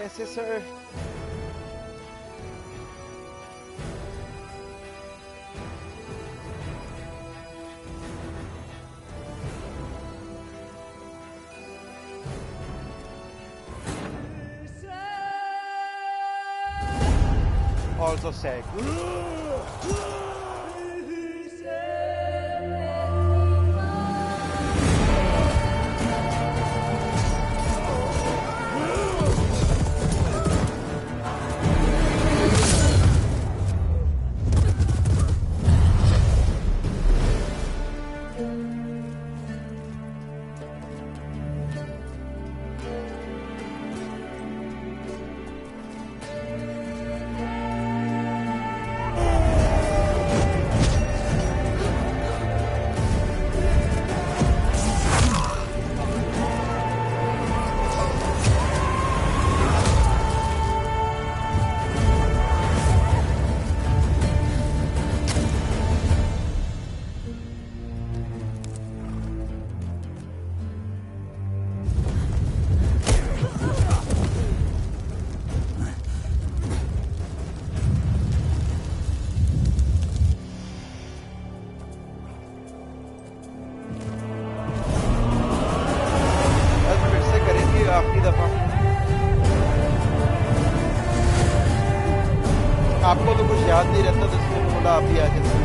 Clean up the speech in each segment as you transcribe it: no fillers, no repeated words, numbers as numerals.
yes, sir. Also sad. आपको तो कुछ याद नहीं रहता तो इसलिए बोला आप भी आ जाए।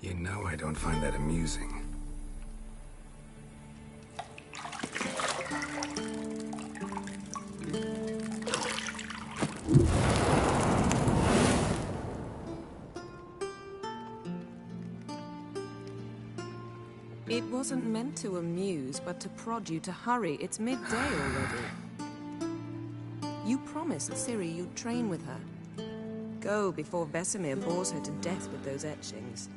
You know I don't find that amusing. It wasn't meant to amuse, but to prod you to hurry. It's midday already. You promised Ciri you'd train with her. Go before Vesemir bores her to death with those etchings.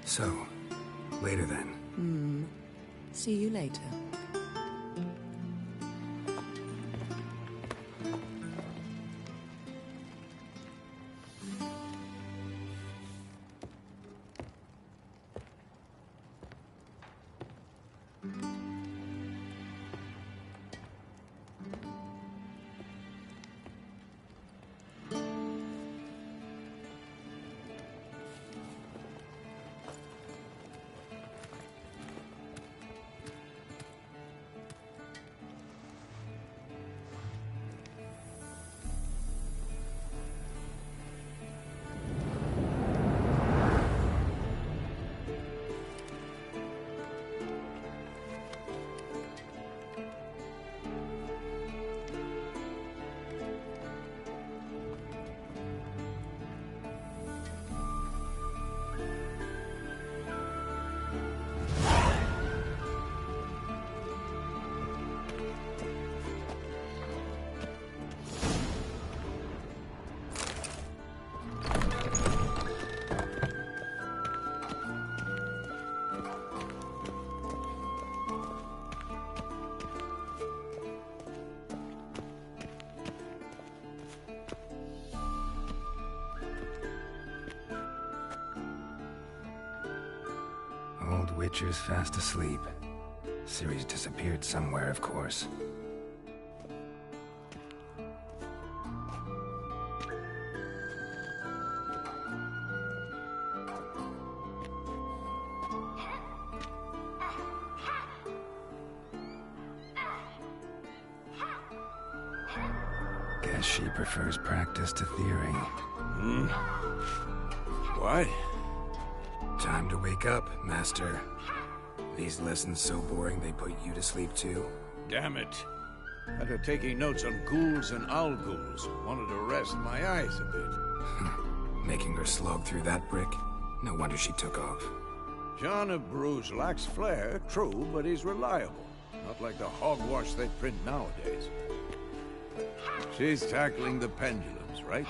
So, Later then. See you later. Old Witcher's fast asleep. Ciri's disappeared somewhere, of course. Guess she prefers practice to theory. What? Time to wake up, Master. These lessons so boring they put you to sleep too? Damn it. After taking notes on ghouls and owl-ghouls, wanted to rest my eyes a bit. Making her slog through that brick? No wonder she took off. John of Bruges lacks flair, true, but he's reliable. Not like the hogwash they print nowadays. She's tackling the pendulums, right?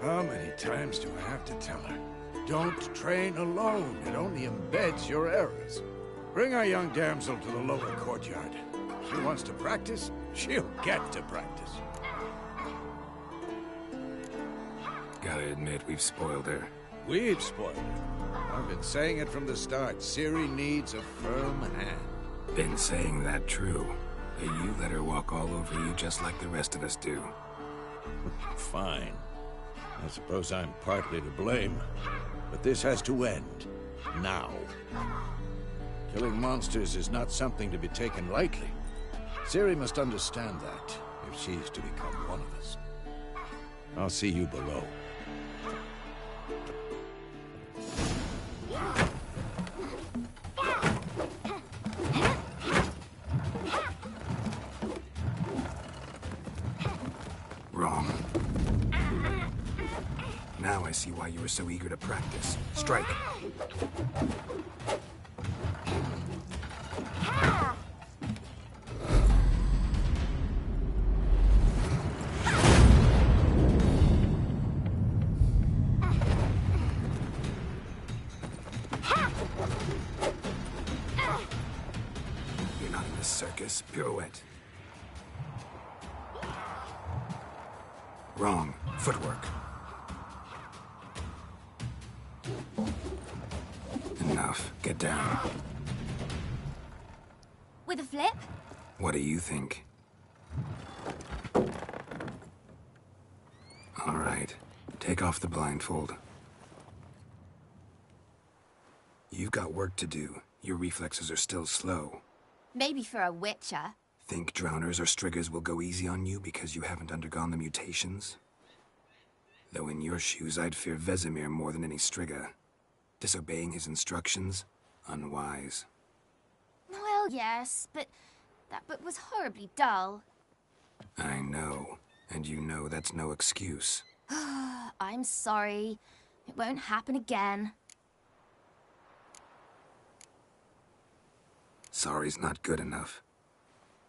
How many times do I have to tell her? Don't train alone. It only embeds your errors. Bring our young damsel to the lower courtyard. She wants to practice, she'll get to practice. Gotta admit, we've spoiled her. We've spoiled her. I've been saying it from the start. Ciri needs a firm hand. Been saying that true. But you let her walk all over you just like the rest of us do. Fine. I suppose I'm partly to blame. But this has to end. Now. Killing monsters is not something to be taken lightly. Ciri must understand that, if she's to become one of us. I'll see you below. Wrong. Now I see why you were so eager to practice. Strike. You're not in this circus. Pirouette. Wrong. Footwork. Enough. Get down. With a flip? What do you think? All right. Take off the blindfold. You've got work to do. Your reflexes are still slow. Maybe for a witcher. Think drowners or striggers will go easy on you because you haven't undergone the mutations? Though in your shoes, I'd fear Vesemir more than any strigger. Disobeying his instructions? Unwise. Well, yes, but that book was horribly dull. I know. And you know that's no excuse. I'm sorry. It won't happen again. Sorry's not good enough.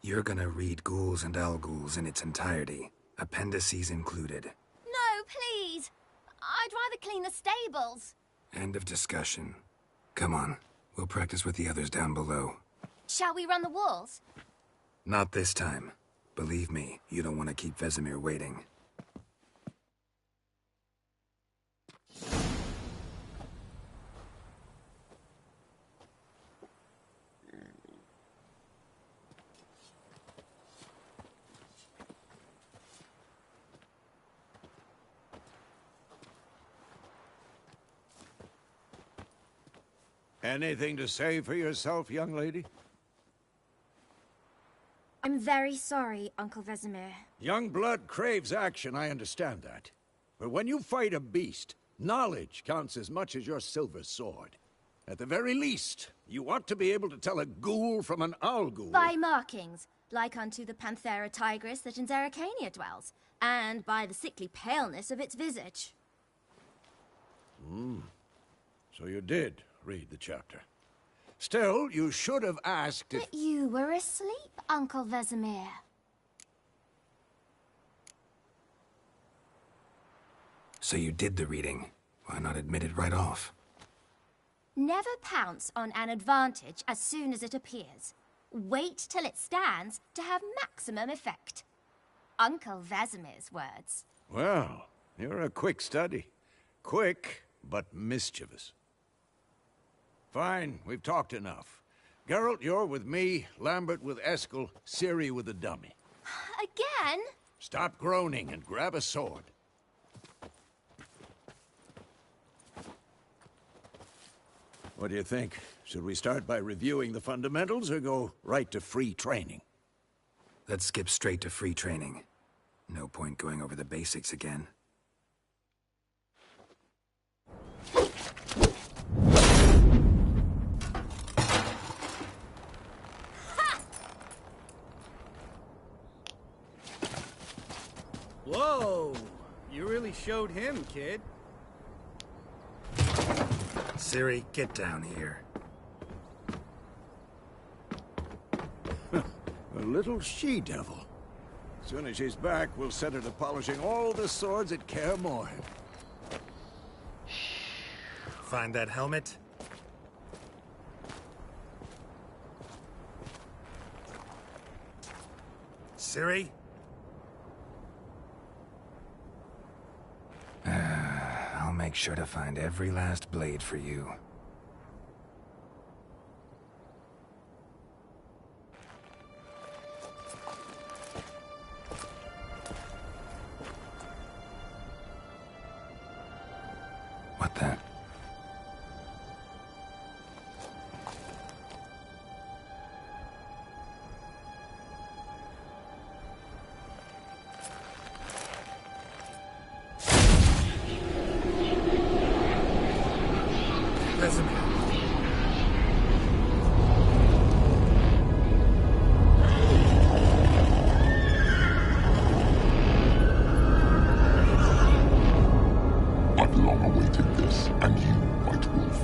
You're gonna read Ghouls and Owl-Ghouls in its entirety, appendices included. No, please. I'd rather to clean the stables. End of discussion. Come on, we'll practice with the others down below. Shall we run the walls? Not this time. Believe me, you don't want to keep Vesemir waiting. Anything to say for yourself, young lady? I'm very sorry, Uncle Vesemir. Young blood craves action, I understand that. But when you fight a beast, knowledge counts as much as your silver sword. At the very least, you ought to be able to tell a ghoul from an owl ghoul. By markings, like unto the Panthera tigris that in Zerrikania dwells, and by the sickly paleness of its visage. So you did read the chapter. Still, you should have asked if... But you were asleep, Uncle Vesemir. So you did the reading. Why not admit it right off? Never pounce on an advantage as soon as it appears. Wait till it stands to have maximum effect. Uncle Vesemir's words. Well, you're a quick study. Quick, but mischievous. Fine, we've talked enough. Geralt, you're with me, Lambert with Eskel, Ciri with the dummy. Again? Stop groaning and grab a sword. What do you think? Should we start by reviewing the fundamentals or go right to free training? Let's skip straight to free training. No point going over the basics again. Whoa! You really showed him, kid. Ciri, get down here. A little she-devil. As soon as she's back, we'll set her to polishing all the swords at Kaer Morhen. Find that helmet? Ciri? I'll make sure to find every last blade for you. What the? I've long awaited this, and you, White Wolf.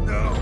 No!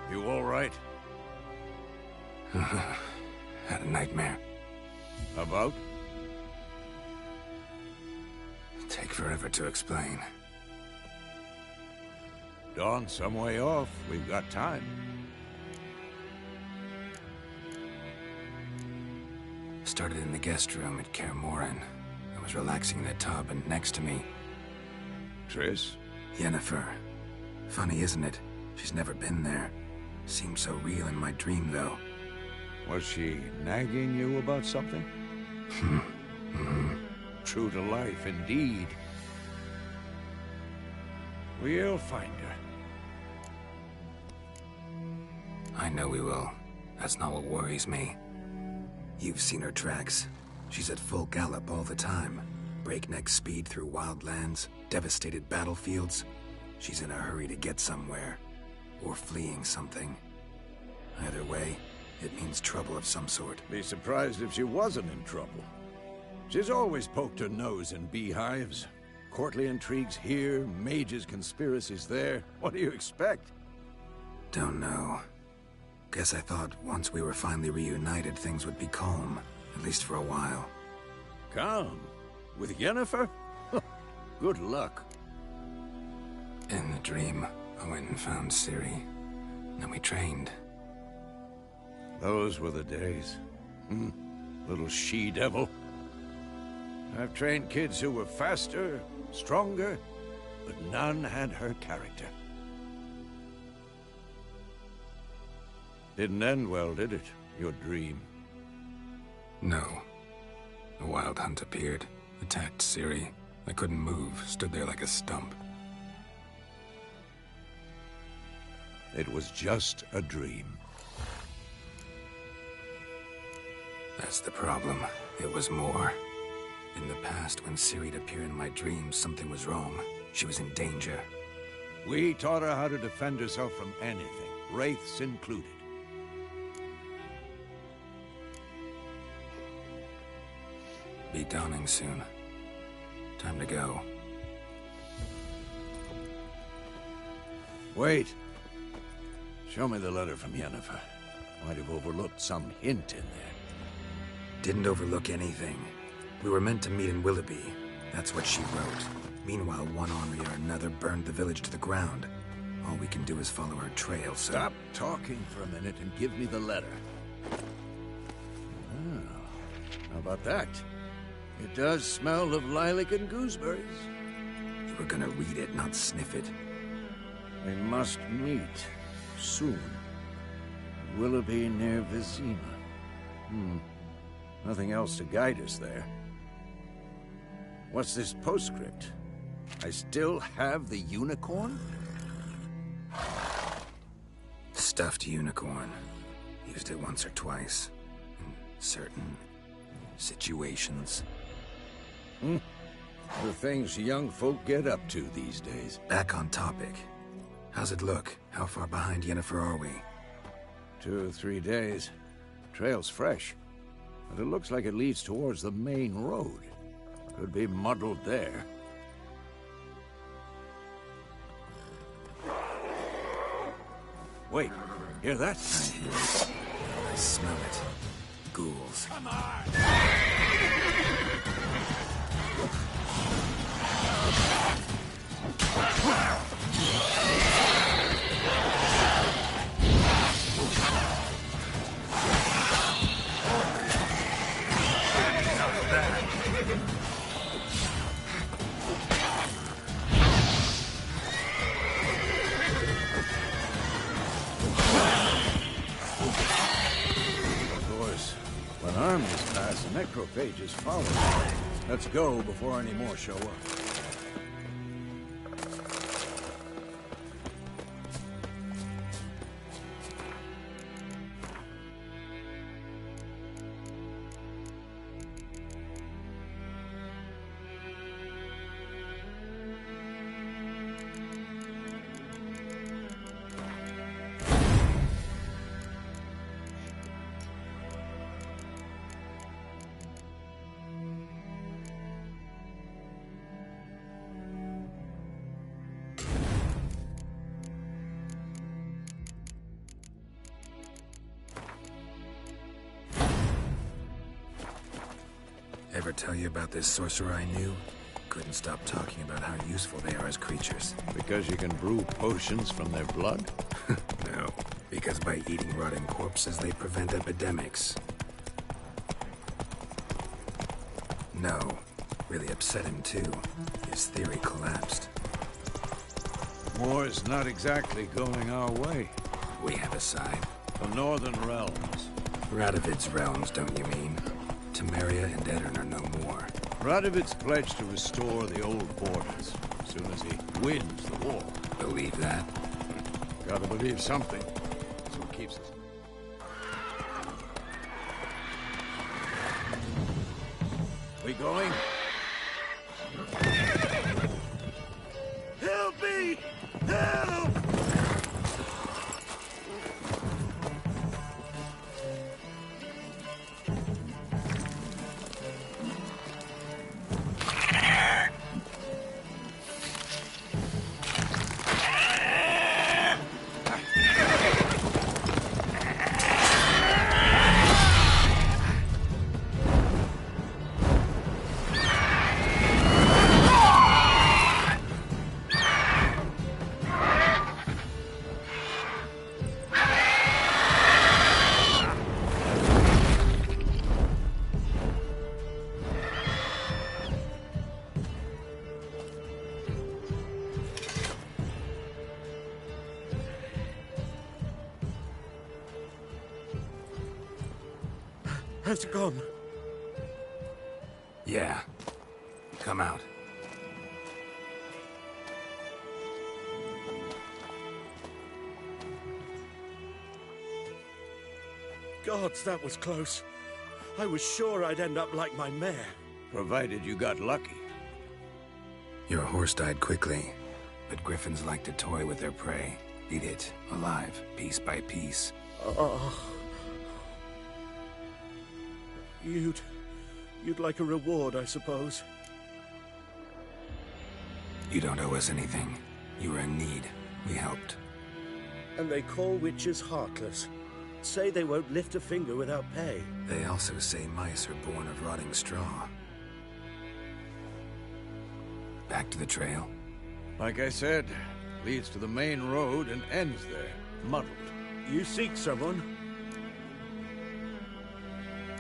You all right? Had a nightmare. About? Take forever to explain. Dawn's some way off. We've got time. Started in the guest room at Kaer Morhen. I was relaxing in a tub, and next to me, Triss? Yennefer. Funny, isn't it? She's never been there. Seemed so real in my dream, though. Was she nagging you about something? True to life, indeed. We'll find her. I know we will. That's not what worries me. You've seen her tracks. She's at full gallop all the time. Breakneck speed through wildlands, devastated battlefields. She's in a hurry to get somewhere. Or fleeing something. Either way, it means trouble of some sort. Be surprised if she wasn't in trouble. She's always poked her nose in beehives. Courtly intrigues here, mages' conspiracies there. What do you expect? Don't know. Guess I thought once we were finally reunited, things would be calm. At least for a while. Calm? With Yennefer? Good luck. In the dream, I went and found Ciri. Then we trained. Those were the days. Little she-devil. I've trained kids who were faster, stronger, but none had her character. Didn't end well, did it? Your dream? No. The WildHunt appeared, attacked Ciri. I couldn't move, stood there like a stump. It was just a dream. That's the problem. It was more. In the past, when Ciri'd appear in my dreams, something was wrong. She was in danger. We taught her how to defend herself from anything, wraiths included. Be dawning soon. Time to go. Wait. Show me the letter from Yennefer. Might have overlooked some hint in there. Didn't overlook anything. We were meant to meet in Willoughby. That's what she wrote. Meanwhile, one army or another burned the village to the ground. All we can do is follow her trail, so... Stop talking for a minute and give me the letter. Oh, how about that? It does smell of lilac and gooseberries. You were gonna read it, not sniff it. We must meet. Soon. Willoughby near Vizima. Nothing else to guide us there. What's this postscript? I still have the unicorn? Stuffed unicorn. Used it once or twice. In certain situations. The things young folk get up to these days. Back on topic. How's it look? How far behind Yennefer are we? 2 or 3 days. Trail's fresh. But it looks like it leads towards the main road. Could be muddled there. Wait, hear that? I hear it. I smell it. Ghouls. Come on! Armies pass, necrophages follow. Let's go before any more show up. Ever tell you about this sorcerer I knew? Couldn't stop talking about how useful they are as creatures. Because you can brew potions from their blood? No, because by eating rotting corpses, they prevent epidemics. No, really upset him too. His theory collapsed. War's not exactly going our way. We have a side. The Northern Realms. Radovid's realms, don't you mean? Temeria and Edirn are no more. Radovid's pledged to restore the old borders as soon as he wins the war. Believe that? Gotta believe something. That's what keeps us. We going? Help me! Help! Has it gone? Yeah. Come out. Gods, that was close. I was sure I'd end up like my mare. Provided you got lucky. Your horse died quickly, but griffins like to toy with their prey. Eat it, alive, piece by piece. You'd like a reward, I suppose. You don't owe us anything. You were in need. We helped. And they call witches heartless. Say they won't lift a finger without pay. They also say mice are born of rotting straw. Back to the trail? Like I said, leads to the main road and ends there, muddled. You seek someone?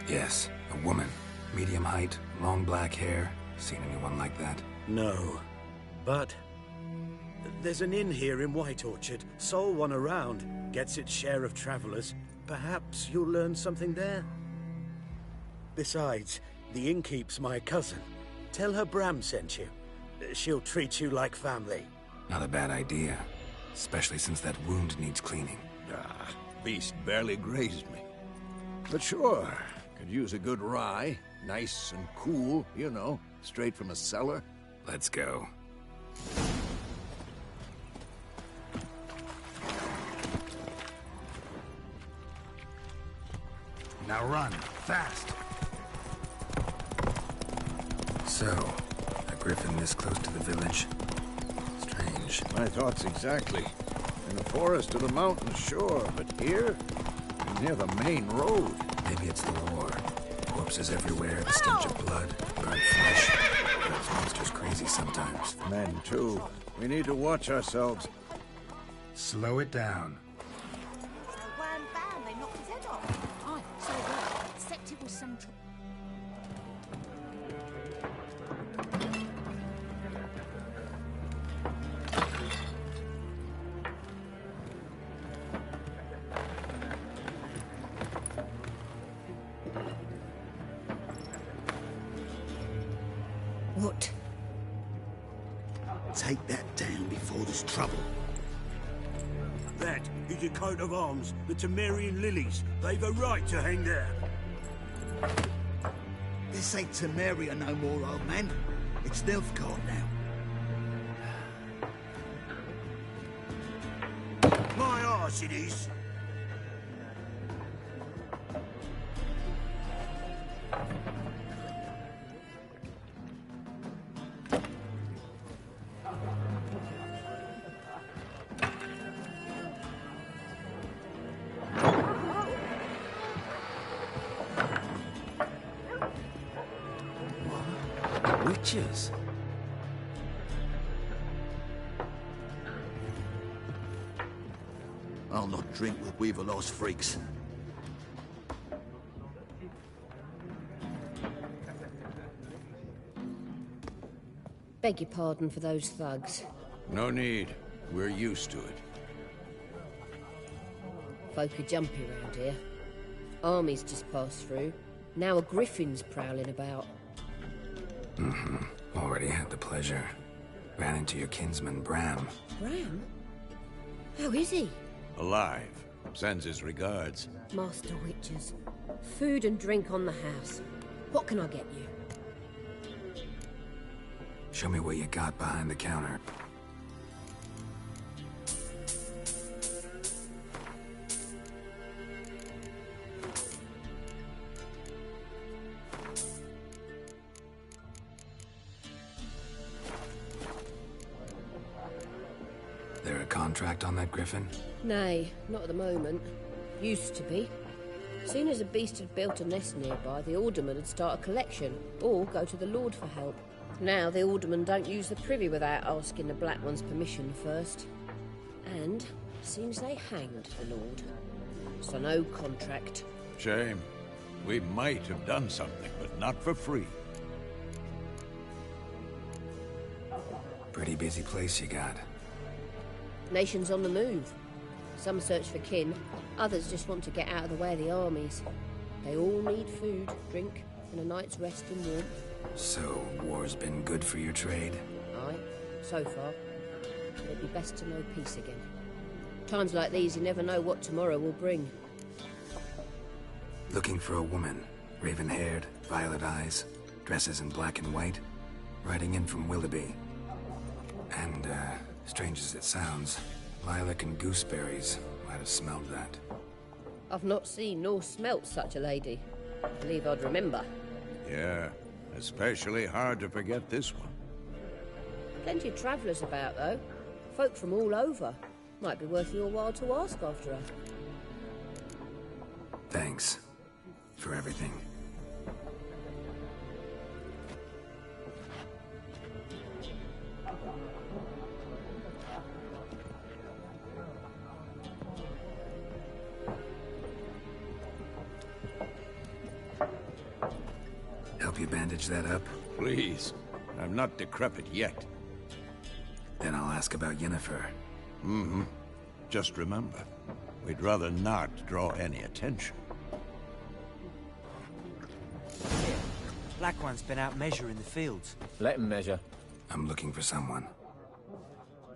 Yes, a woman. Medium height, long black hair. Seen anyone like that? No. But there's an inn here in White Orchard. Sole one around. Gets its share of travelers. Perhaps you'll learn something there? Besides, the innkeep's my cousin. Tell her Bram sent you. She'll treat you like family. Not a bad idea. Especially since that wound needs cleaning. Ah, beast barely grazed me. But sure, could use a good rye. Nice and cool, you know, straight from a cellar. Let's go. Now run, fast. So, a griffin this close to the village? Strange. My thoughts exactly. In the forest or the mountains, sure, but here? Near the main road. Maybe it's the war. Corpses everywhere, the stench of blood, burnt flesh. Those monsters crazy sometimes. Men, too. We need to watch ourselves. Slow it down. Wham bam, they knocked his head off. Aye, so well. Except it was some What? Take that down before there's trouble. That is a coat of arms, the Temerian lilies. They've a right to hang there. This ain't Temeria no more, old man. It's Nilfgaard now. My arse it is. Witches? I'll not drink with Weaverlost freaks. Beg your pardon for those thugs. No need. We're used to it. Folk are jumpy around here. Armies just passed through. Now a griffin's prowling about. Already had the pleasure. Ran into your kinsman, Bram. Bram? How is he? Alive. Sends his regards. Master Witches. Food and drink on the house. What can I get you? Show me what you got behind the counter. There a contract on that griffin? Nay, not at the moment. Used to be. Soon as a beast had built a nest nearby, the alderman would start a collection, or go to the Lord for help. Now the aldermen don't use the privy without asking the Black One's permission first. And seems they hanged the Lord. So no contract. Shame. We might have done something, but not for free. Pretty busy place you got. Nations on the move. Some search for kin, others just want to get out of the way of the armies. They all need food, drink, and a night's rest and warmth. So, war's been good for your trade? Aye, so far. But it'd be best to know peace again. Times like these, you never know what tomorrow will bring. Looking for a woman. Raven-haired, violet eyes, dresses in black and white. Riding in from Willoughby. And, strange as it sounds, lilac and gooseberries might have smelled that. I've not seen nor smelt such a lady. I believe I'd remember. Yeah, especially hard to forget this one. Plenty of travellers about, though. Folk from all over. Might be worth your while to ask after her. Thanks. For everything. Help you bandage that up? Please. I'm not decrepit yet. Then I'll ask about Yennefer. Mm-hmm. Just remember, we'd rather not draw any attention. Black One's been out measuring the fields. Let him measure. I'm looking for someone.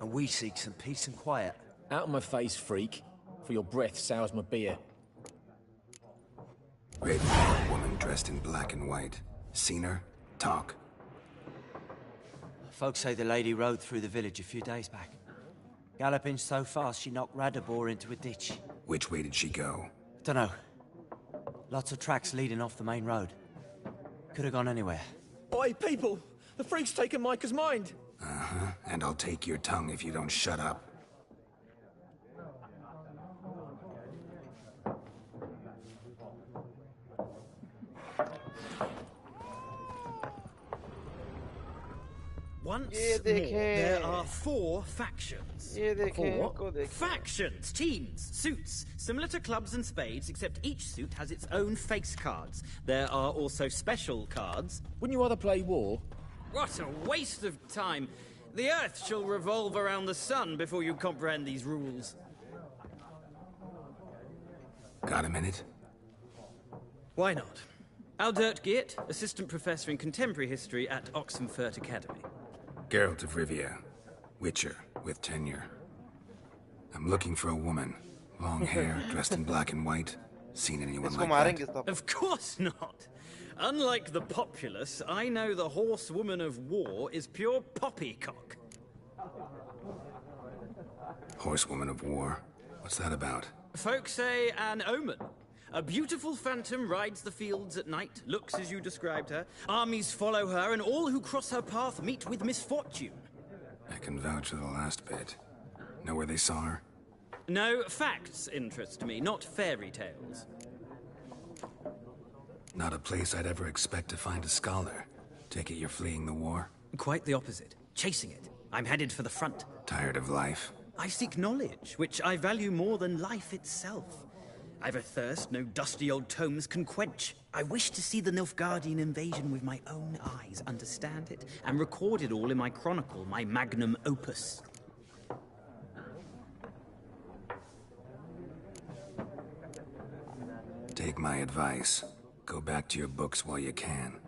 And we seek some peace and quiet. Out of my face, freak. For your breath sours my beer. Raven-haired woman dressed in black and white. Seen her? Talk. Folks say the lady rode through the village a few days back. Galloping so fast she knocked Radabor into a ditch. Which way did she go? Dunno. Lots of tracks leading off the main road. Could have gone anywhere. Oi, people! The freak's taken Micah's mind! Uh-huh. And I'll take your tongue if you don't shut up. Once Yeah, they more, can. there are 4 factions. Yeah, they Four can. what? Go, they can. Factions, teams, suits, similar to clubs and spades, except each suit has its own face cards. There are also special cards. Wouldn't you rather play war? What a waste of time! The Earth shall revolve around the sun before you comprehend these rules. Got a minute? Why not? Aldert Geert, Assistant Professor in Contemporary History at Oxenfurt Academy. Geralt of Rivia. Witcher, with tenure. I'm looking for a woman. Long hair, dressed in black and white. Seen anyone like that? Of course not! Unlike the populace, I know the horsewoman of war is pure poppycock. Horsewoman of war? What's that about? Folk say an omen. A beautiful phantom rides the fields at night, looks as you described her. Armies follow her, and all who cross her path meet with misfortune. I can vouch for the last bit. Know where they saw her? No, facts interest me, not fairy tales. Not a place I'd ever expect to find a scholar. Take it you're fleeing the war? Quite the opposite. Chasing it. I'm headed for the front. Tired of life? I seek knowledge, which I value more than life itself. I've a thirst no dusty old tomes can quench. I wish to see the Nilfgaardian invasion with my own eyes, understand it, and record it all in my chronicle, my magnum opus. Take my advice. Go back to your books while you can.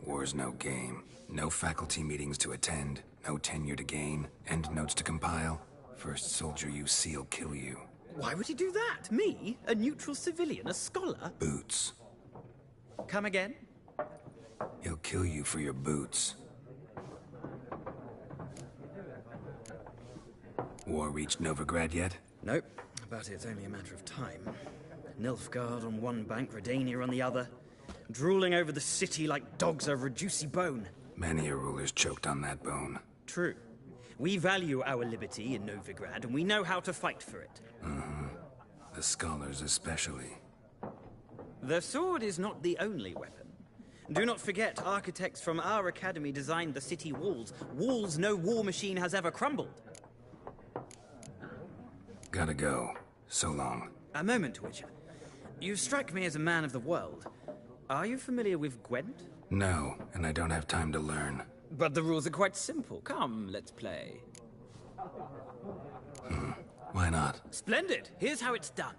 War's no game. No faculty meetings to attend, no tenure to gain, end notes to compile. First soldier you see'll kill you. Why would he do that? Me? A neutral civilian? A scholar? Boots. Come again? He'll kill you for your boots. War reached Novigrad yet? Nope, but it's only a matter of time. Nilfgaard on one bank, Redania on the other, drooling over the city like dogs over a juicy bone. Many a ruler's choked on that bone. True. We value our liberty in Novigrad, and we know how to fight for it. Mm-hmm. The scholars especially. The sword is not the only weapon. Do not forget, architects from our academy designed the city walls. Walls no war machine has ever crumbled. Gotta go. So long. A moment, Witcher. You strike me as a man of the world. Are you familiar with Gwent? No, and I don't have time to learn. But the rules are quite simple. Come, let's play. Why not? Splendid. Here's how it's done.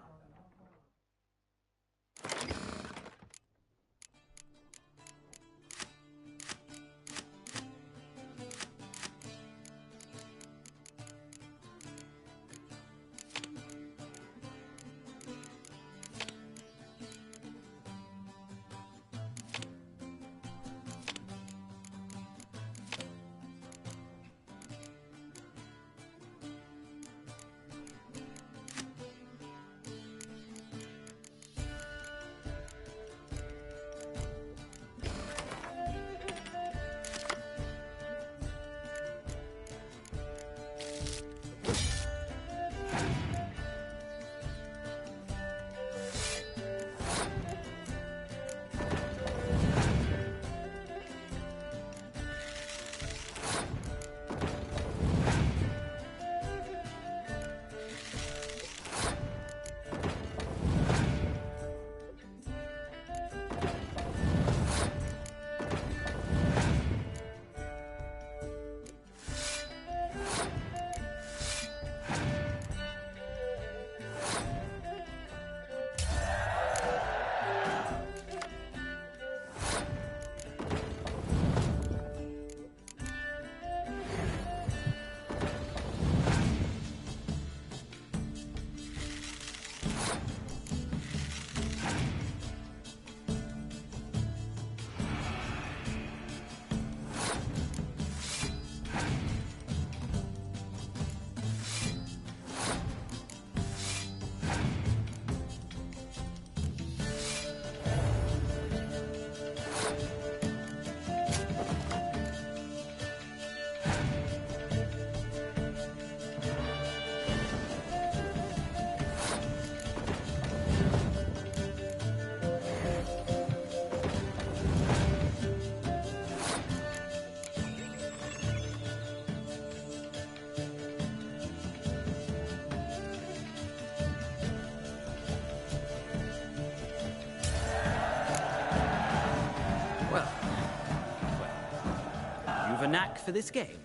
A knack for this game.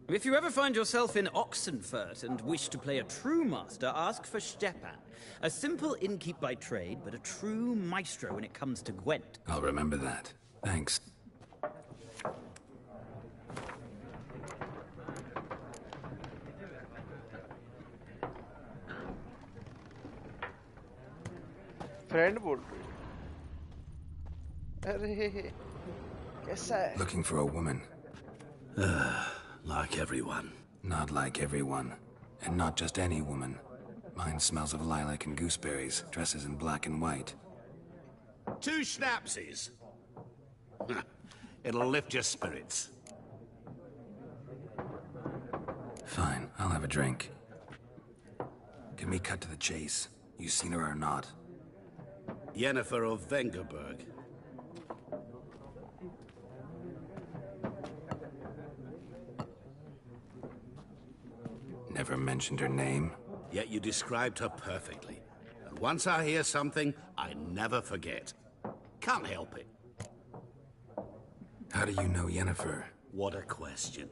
If you ever find yourself in Oxenfurt and wish to play a true master, ask for Stepan. A simple innkeep by trade, but a true maestro when it comes to Gwent. I'll remember that. Thanks. Friend बोल रही है अरे कैसा है Looking for a woman. Like everyone. Not like everyone. And not just any woman. Mine smells of lilac and gooseberries, dresses in black and white. 2 schnapsies. It'll lift your spirits. Fine, I'll have a drink. Can we cut to the chase? You seen her or not? Yennefer of Vengerberg. Never mentioned her name. Yet you described her perfectly. And once I hear something, I never forget. Can't help it. How do you know Yennefer? What a question.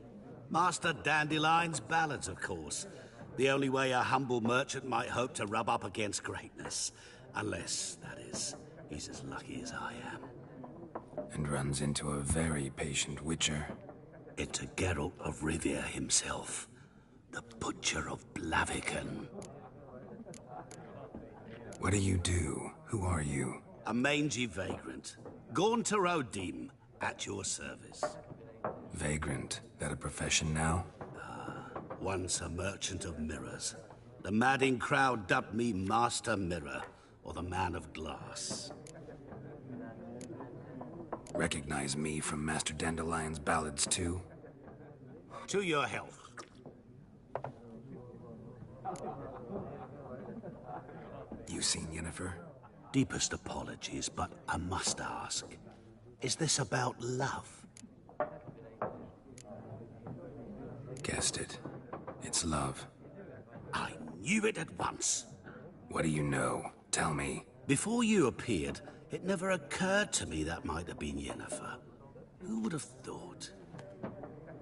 Master Dandelion's ballads, of course. The only way a humble merchant might hope to rub up against greatness. Unless, that is, he's as lucky as I am. And runs into a very patient witcher. Into Geralt of Rivia himself. The Butcher of Blaviken. What do you do? Who are you? A mangy vagrant. Gaunter Odim, at your service. Vagrant? That a profession now? Once a merchant of mirrors. The madding crowd dubbed me Master Mirror, or the Man of Glass. Recognize me from Master Dandelion's ballads, too? To your health. You seen Yennefer? Deepest apologies, but I must ask. Is this about love? Guessed it. It's love. I knew it at once. What do you know? Tell me. Before you appeared, it never occurred to me that might have been Yennefer. Who would have thought?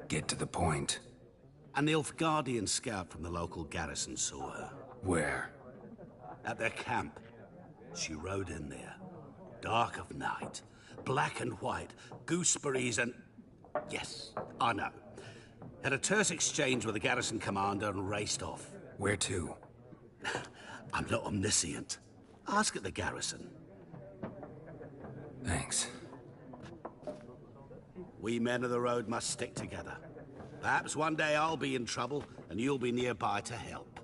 Get to the point. An Nilfgaardian scout from the local garrison saw her. Where? At their camp. She rode in there. Dark of night. Black and white. Gooseberries and... Yes, I know. Had a terse exchange with the garrison commander and raced off. Where to? I'm not omniscient. Ask at the garrison. Thanks. We men of the road must stick together. Perhaps one day I'll be in trouble and you'll be nearby to help.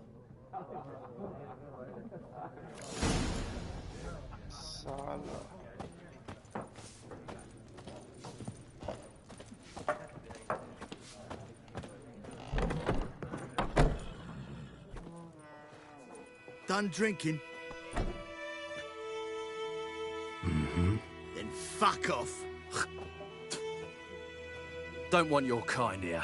Done drinking? Mm-hmm. Then fuck off. Don't want your kind here.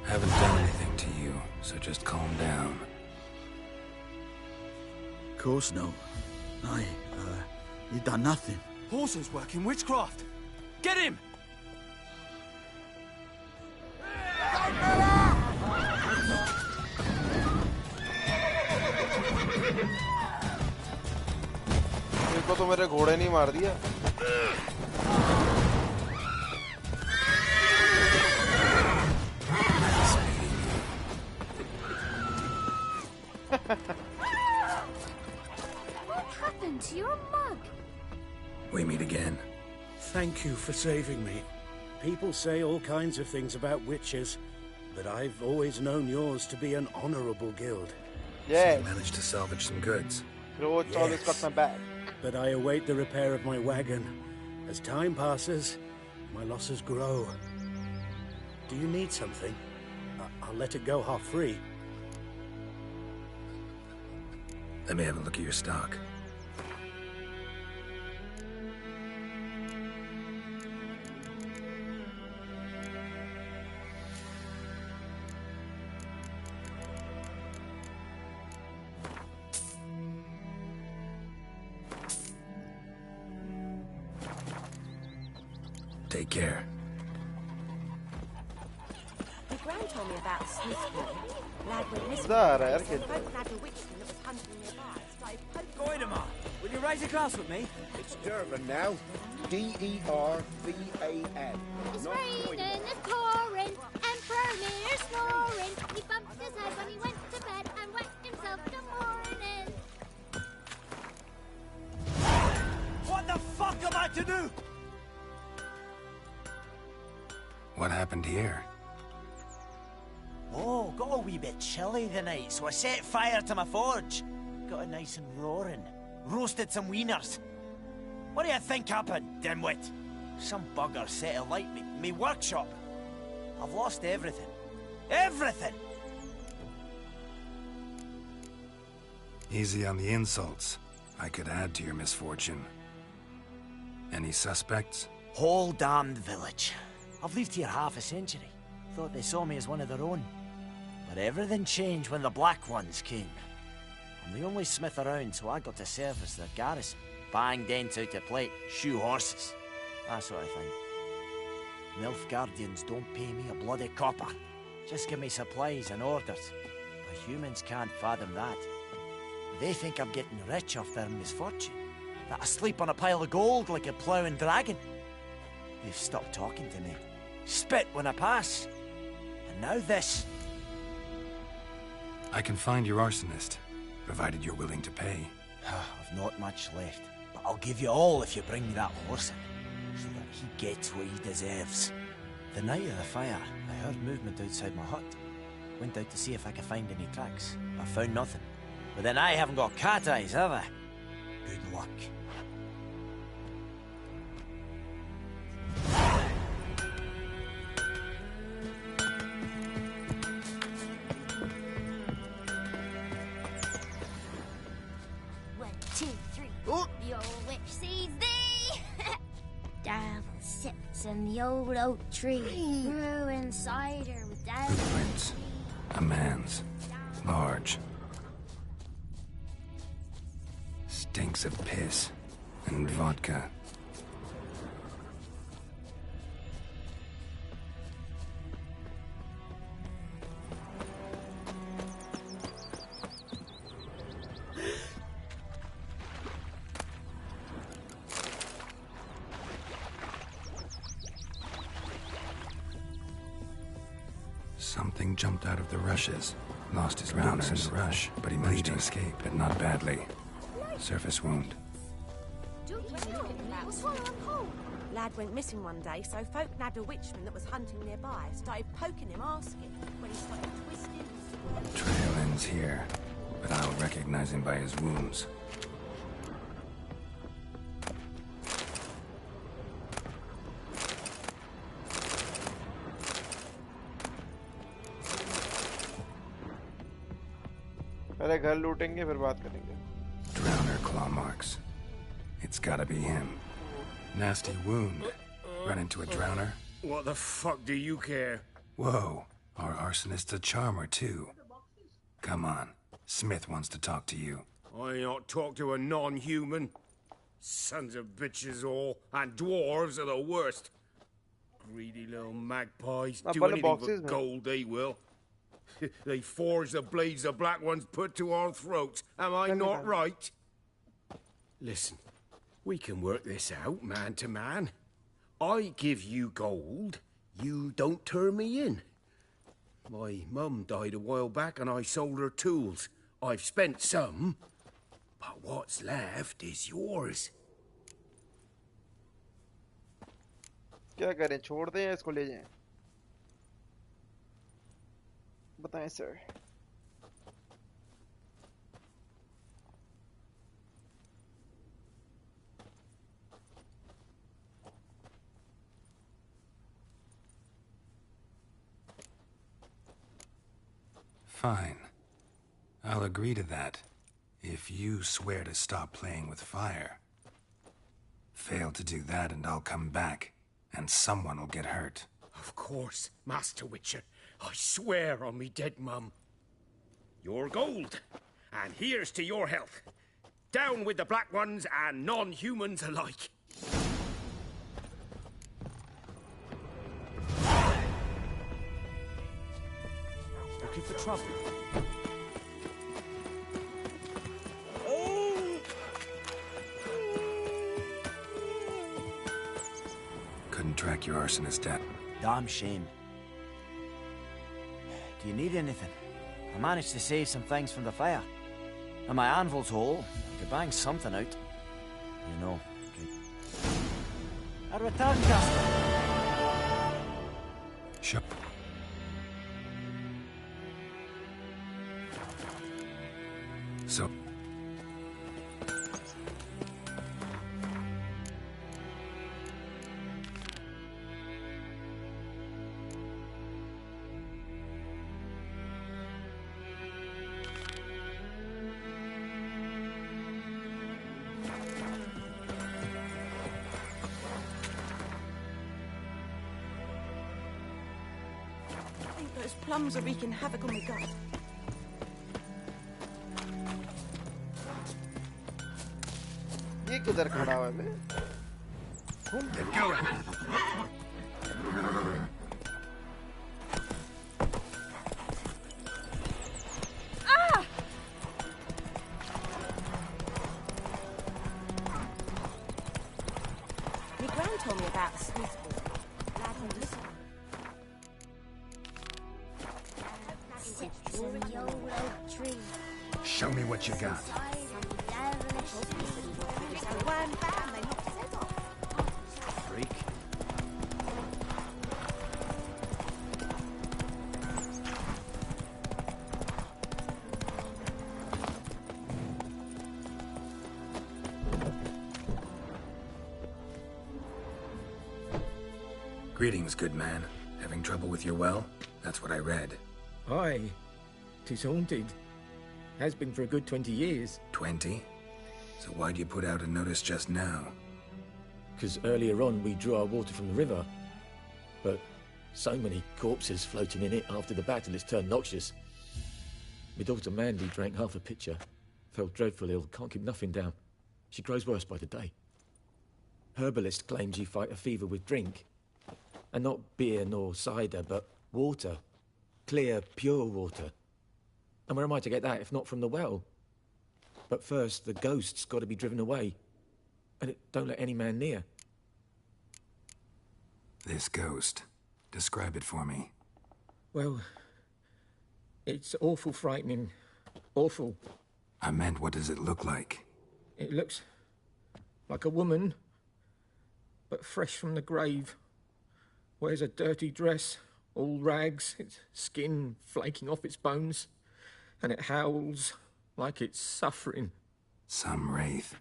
Haven't done anything to you, so just calm down. Of course no. You done nothing. Paulson's working witchcraft. Get him! इनको तो मेरे घोड़े नहीं मार दिया। What happened to your mug? We meet again. Thank you for saving me. People say all kinds of things about witches, but I've always known yours to be an honorable guild. Yeah. So you managed to salvage some goods. Always got my back. But I await the repair of my wagon. As time passes, my losses grow. Do you need something? I'll let it go half free. Let me have a look at your stock. Take care. My gran told me about Smithfield. Lad went missing. Folk had a witch that was hunting nearby. Goidemar, will you raise a glass with me? It's Durban now. D-E-R-V-A-N. It's raining, it's pouring, Emperor Lear snoring. He bumped his head when he went to bed and wet himself till morning. What the fuck am I to do? What happened here? Oh, got a wee bit chilly the night, so I set fire to my forge. Got it nice and roaring. Roasted some wieners. What do you think happened, dimwit? Some bugger set alight me workshop. I've lost everything. Everything! Easy on the insults. I could add to your misfortune. Any suspects? Whole damned village. I've lived here half a century. Thought they saw me as one of their own. But everything changed when the Black Ones came. I'm the only smith around, so I got to service their garrison. Bang dents out of plate, shoe horses. That sort of thing. Nilfgaardians don't pay me a bloody copper. Just give me supplies and orders. But humans can't fathom that. They think I'm getting rich off their misfortune. That I sleep on a pile of gold like a ploughing dragon. They've stopped talking to me. Spit when I pass. And now this. I can find your arsonist, provided you're willing to pay. I've not much left, but I'll give you all if you bring me that horse in. so that he gets what he deserves. The night of the fire, I heard movement outside my hut. Went out to see if I could find any tracks. I found nothing. But then I haven't got cat eyes, have I? Good luck. One, two, three. The old witch sees thee. Devil sits in the old oak tree, brewing cider with devil. Footprints. A man's. Large. Stinks of piss and vodka. Something jumped out of the rushes. Lost his balance in the rush, but he managed to escape, but not badly. Surface wound. What's wrong? I'm cold. Lad went missing one day, so folk nabbed a witchman that was hunting nearby. Started poking him, asking. When he started twisting... Trail ends here, but I'll recognize him by his wounds. पहले घर लूटेंगे फिर बात करेंगे. Drowner claw marks. It's gotta be him. Nasty wound. Run into a drowner? What the fuck do you care? Whoa, our arsonist's a charmer too. Come on, Smith wants to talk to you. I ain't not talk to a non-human. Sons of bitches all, and dwarves are the worst. Greedy little magpies do anything for gold, they will. They forge the blades the black ones put to our throats. Am I not right? Listen, we can work this out, man to man. I give you gold, you don't turn me in. My mum died a while back and I sold her tools. I've spent some, but what's left is yours. क्या करें? छोड़ दें या इसको ले जाएं? बताएं sir. Fine. I'll agree to that, if you swear to stop playing with fire. Fail to do that and I'll come back, and someone will get hurt. Of course, Master Witcher. I swear on me dead mum. Your gold, and here's to your health. Down with the black ones and non-humans alike. Looking for trouble? Couldn't track your arsonist down. Damn shame. Do you need anything? I managed to save some things from the fire. And my anvil's whole. I could bang something out. You know, a return customer. Sure. So... I think those plums are wreaking havoc on my gut. ये किधर खड़ा हुआ है बे? Get going. My gran told me about a Smith boy. Lad went missing. Sits in the old oak tree. Show me what you got. One bam, they knocked his head off. Freak. Greetings, good man. Having trouble with your well? That's what I read. Aye. 'Tis haunted. Has been for a good 20 years. 20? So why'd you put out a notice just now? 'Cause earlier on we drew our water from the river. But so many corpses floating in it after the battle, it's turned noxious. My daughter Mandy drank half a pitcher. Fell dreadful ill, can't keep nothing down. She grows worse by the day. Herbalist claims you fight a fever with drink. And not beer nor cider, but water. Clear, pure water. And where am I to get that if not from the well? But first, the ghost's got to be driven away. And it don't let any man near. This ghost. Describe it for me. Well, it's awful frightening. Awful. I meant, what does it look like? It looks like a woman, but fresh from the grave. Wears a dirty dress, all rags, its skin flaking off its bones, and it howls like it's suffering. Some wraith.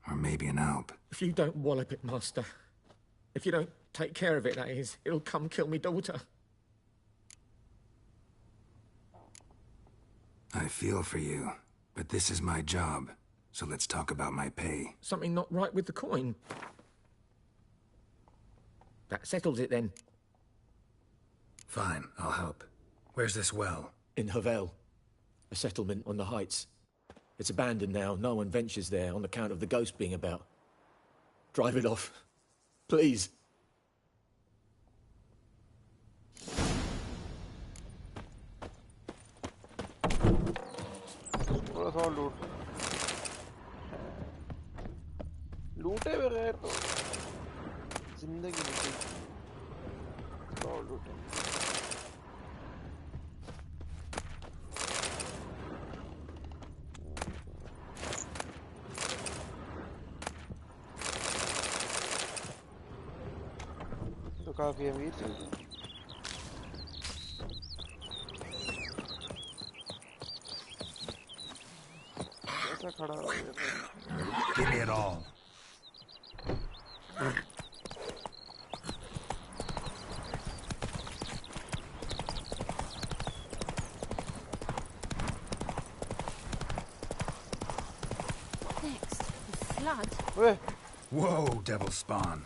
Or maybe an alp. If you don't wallop it, Master, if you don't take care of it, that is, it'll come kill me daughter. I feel for you, but this is my job, so let's talk about my pay. Something not right with the coin. That settles it, then. Fine, I'll help. Where's this well? In Havel, a settlement on the heights. It's abandoned now. No one ventures there on account of the ghost being about. Drive it off. Please. थोड़ा सा और लूट लूटे बगैर तो जिंदगी नहीं और लूटेंगे तो काफी अमीर चल रहे हैं Give me it all. Next, the flood. Whoa, devil spawn.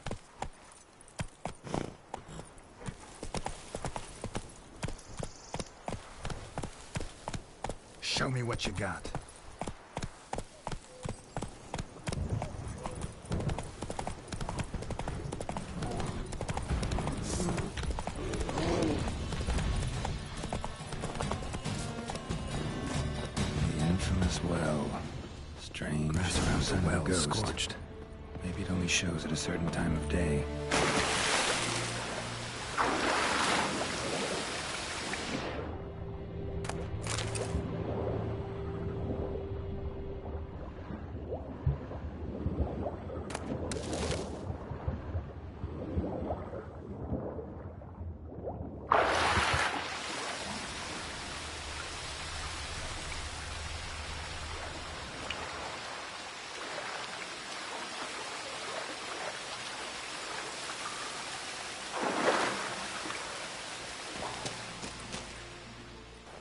Show me what you got. Well, strange. Grass around the well scorched. Maybe it only shows at a certain time of day.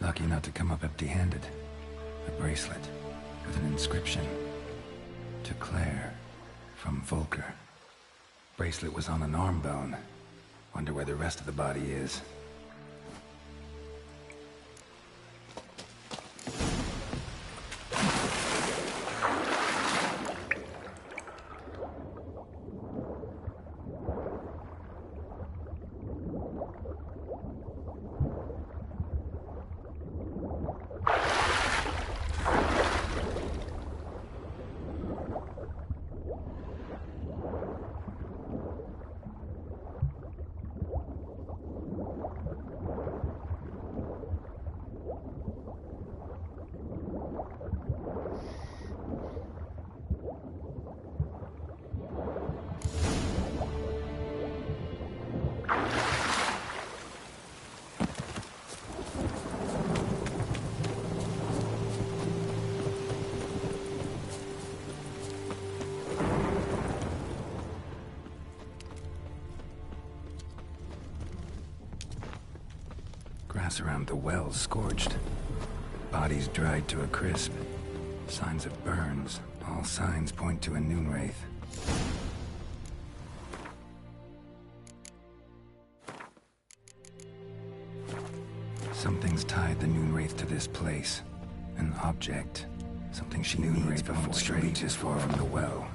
Lucky not to come up empty-handed. A bracelet with an inscription. To Claire, from Volker. Bracelet was on an arm bone. Wonder where the rest of the body is. moss around the well scorched. Bodies dried to a crisp. Signs of burns. All signs point to a noon wraith. Something's tied the noon wraith to this place. An object. Something she needs before she leaves too far from the well.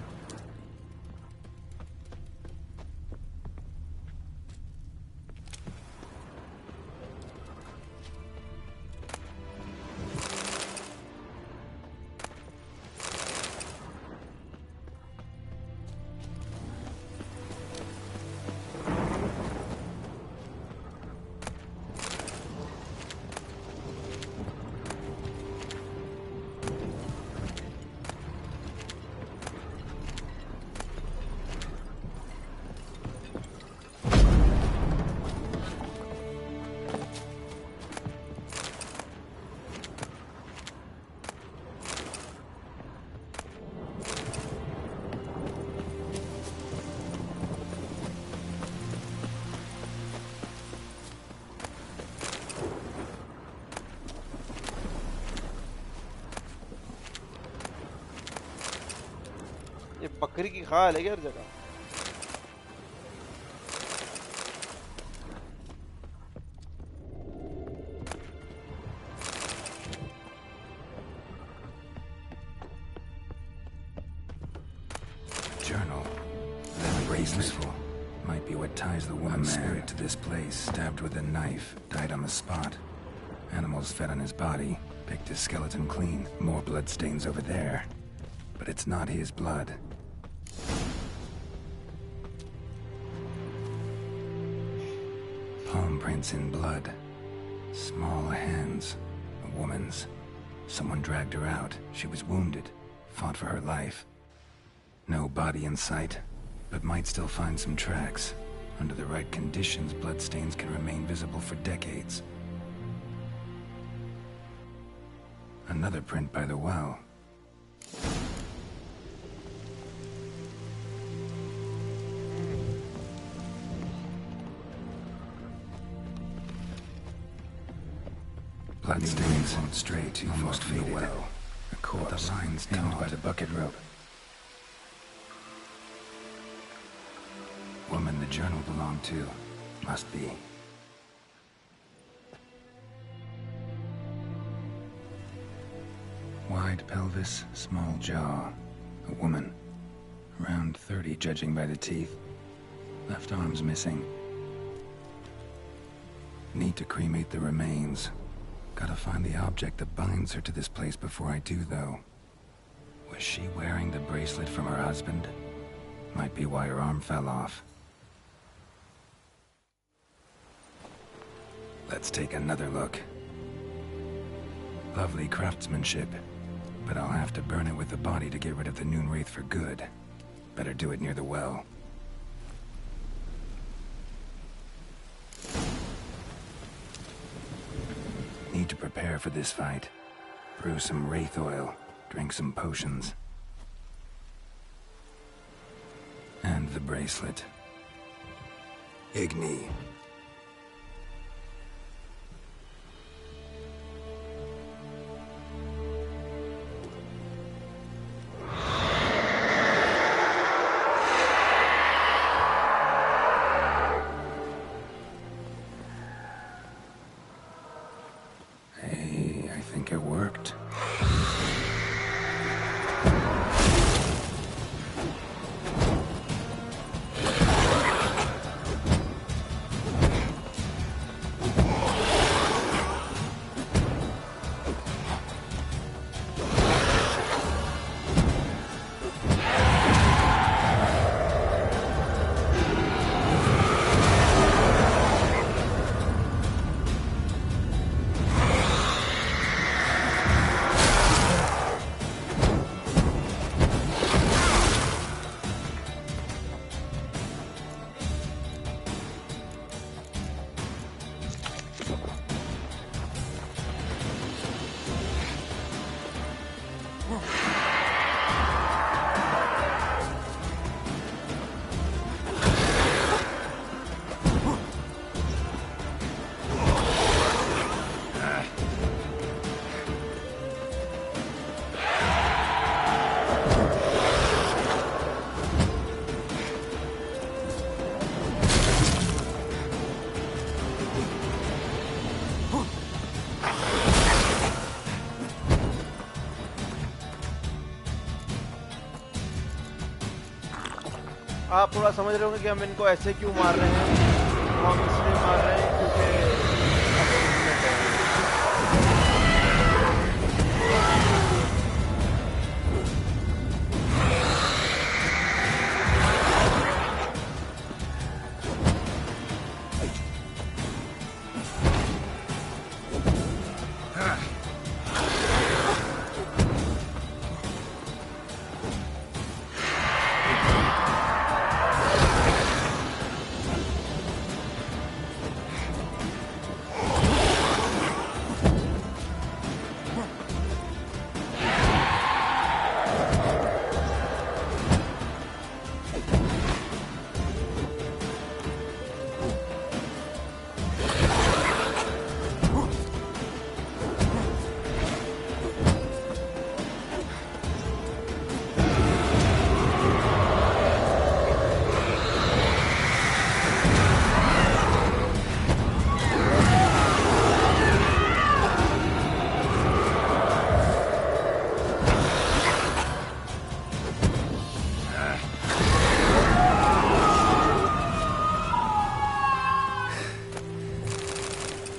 ये बकरी की खाल है क्या हर जगह? Journal. That bracelet might be what ties the woman's spirit to this place. Stabbed with a knife, died on the spot. Animals fed on his body, picked his skeleton clean. More blood stains over there. But it's not his blood. Palm prints in blood. Small hands. A woman's. Someone dragged her out. She was wounded. Fought for her life. No body in sight, but might still find some tracks. Under the right conditions, bloodstains can remain visible for decades. Another print by the well. Bloodstains won't stray too far from the well. A corpse, the lines hanged by the bucket rope. Woman the journal belonged to. Must be. Wide pelvis, small jaw. A woman. Around 30, judging by the teeth. Left arm's missing. Need to cremate the remains. Gotta find the object that binds her to this place before I do, though. Was she wearing the bracelet from her husband? Might be why her arm fell off. Let's take another look. Lovely craftsmanship, but I'll have to burn it with the body to get rid of the noon wraith for good. Better do it near the well. Need to prepare for this fight. Brew some wraith oil, drink some potions. And the bracelet. Igni. आप थोड़ा समझ रहे होंगे कि हम इनको ऐसे क्यों मार रहे हैं। हम इसलिए मार रहे हैं क्योंकि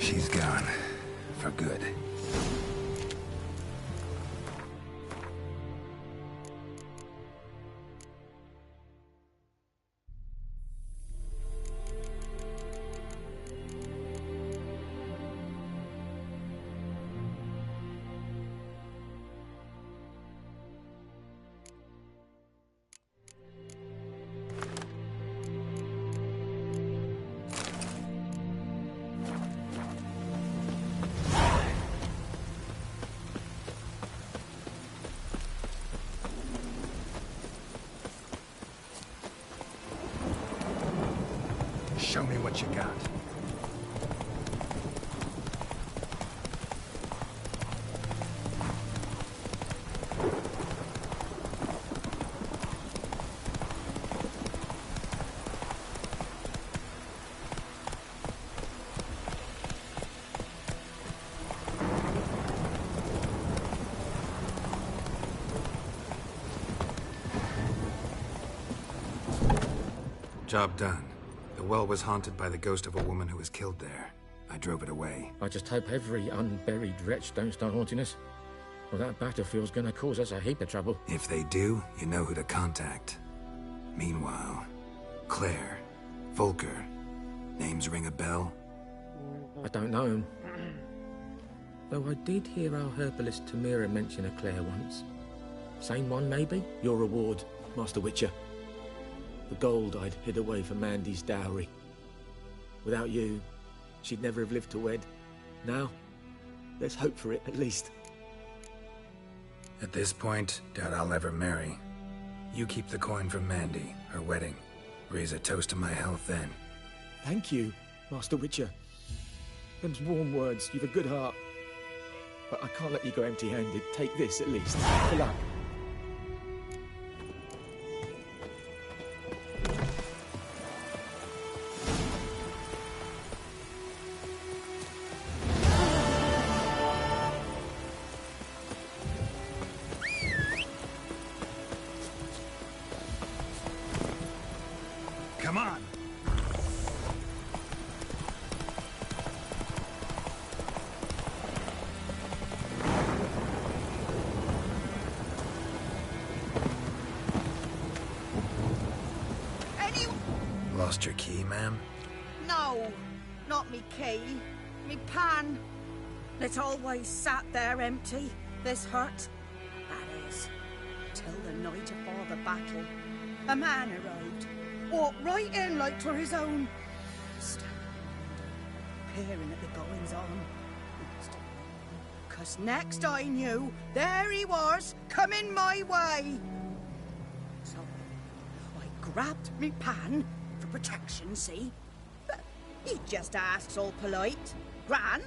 She's gone. For good. Show me what you got. Job done. The well was haunted by the ghost of a woman who was killed there. I drove it away. I just hope every unburied wretch don't start haunting us. Well, that battlefield's gonna cause us a heap of trouble. If they do, you know who to contact. Meanwhile, Claire, Volker, names ring a bell? I don't know him. Though I did hear our herbalist Tamira mention a Claire once. Same one, maybe? Your reward, Master Witcher. The gold I'd hid away for Mandy's dowry. Without you, she'd never have lived to wed. Now, there's hope for it, at least. At this point, doubt I'll ever marry. You keep the coin from Mandy, her wedding. Raise a toast to my health then. Thank you, Master Witcher. Them's warm words. You've a good heart. But I can't let you go empty-handed. Take this, at least. Fill up. Come on! Lost your key, ma'am? No, not me key. Me pan. It always sat there empty, this hut. That is, till the night afore the battle. A man arrived, walked right in like 'twere his own. Peering at the goings-on. 'Cause next I knew, there he was, coming my way. So I grabbed me pan, for protection, see? But he just asks all polite, Gran,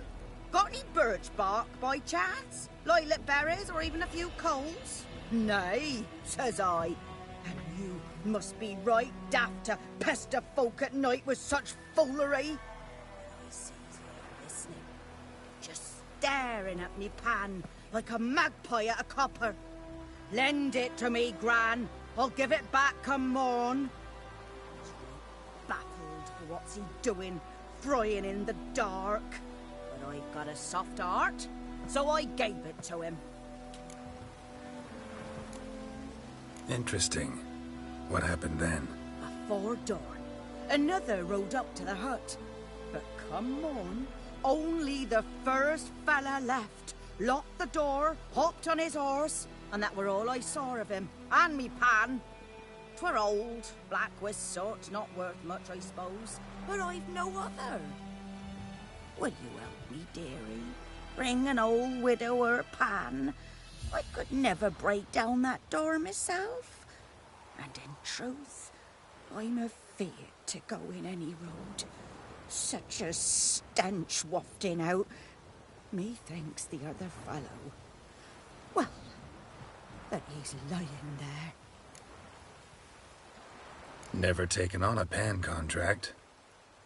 got any birch bark by chance? Lilac berries or even a few coals? Nay, says I. And you must be right daft to pester folk at night with such foolery. I sees him listening, just staring at me pan like a magpie at a copper. Lend it to me, Gran. I'll give it back come morn. what's he doing, frying in the dark. But I've got a soft heart, so I gave it to him. Interesting. What hafpened then? Afore dawn, another rode up to the hut. But come on, only the first fella left. Locked the door, hopped on his horse, and that were all I saw of him, and me pan. 'Twere old, black with soot, not worth much, I suppose, but I've no other. Will you help me, dearie? Bring an old widower pan. I could never break down that door myself. And in truth, I'm afeard to go in any road. Such a stench wafting out. Methinks the other fellow, well, that he's lying there. Never taken on a pan contract.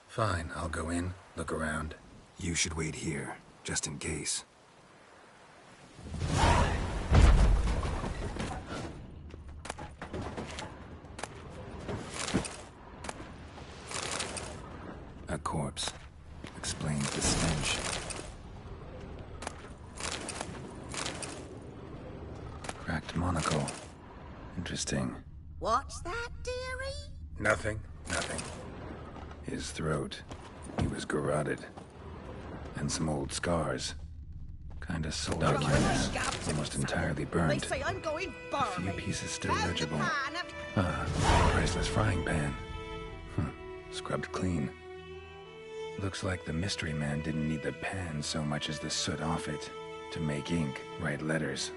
Fine, I'll go in, look around. You should wait here, just in case. A corpse. Explains the stench. Cracked monocle. Interesting. What's that, dearie? Nothing. His throat. He was garroted. And some old scars. Kinda sold documents. Almost entirely They burned. say I'm going A barmy. few pieces still Found the legible. pan Priceless frying pan. Scrubbed clean. Looks like the mystery man didn't need the pan so much as the soot off it. To make ink, write letters.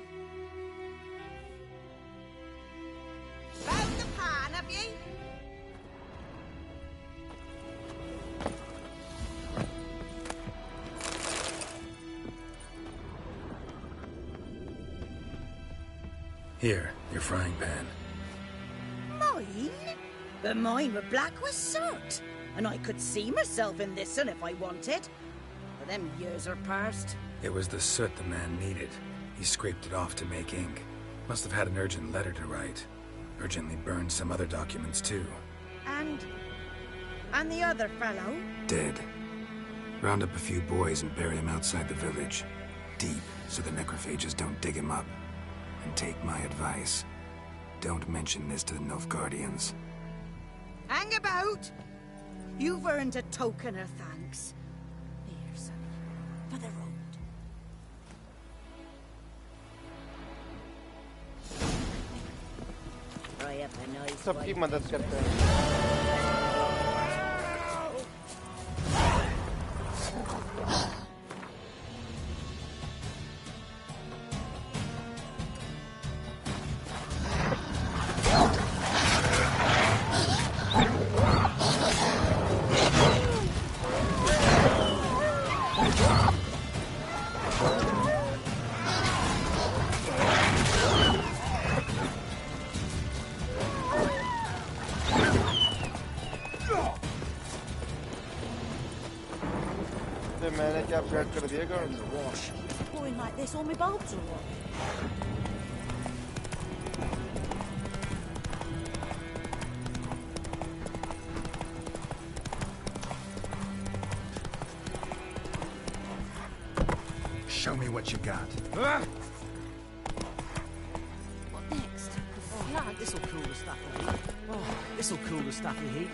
Found the pan, have ye? Here, your frying pan. Mine? But mine were black with soot. And I could see myself in this one if I wanted. But them years are past. It was the soot the man needed. He scraped it off to make ink. Must have had an urgent letter to write. Urgently burned some other documents too. And the other fellow? Dead. Round up a few boys and bury him outside the village. Deep, so the necrophages don't dig him up. And take my advice. Don't mention this to the Nilfgaardians. Hang about! You've earned a token of thanks. Here, sonny, for the road. Fry up a nice सबकी white मदद dish करते with हैं। मैंने क्या update कर दिया कर Pouring like this, all my bulbs are on. Show me what you got. What next? Oh, lad, this'll cool the stuff a heap. Oh, this'll cool the stuff a heap.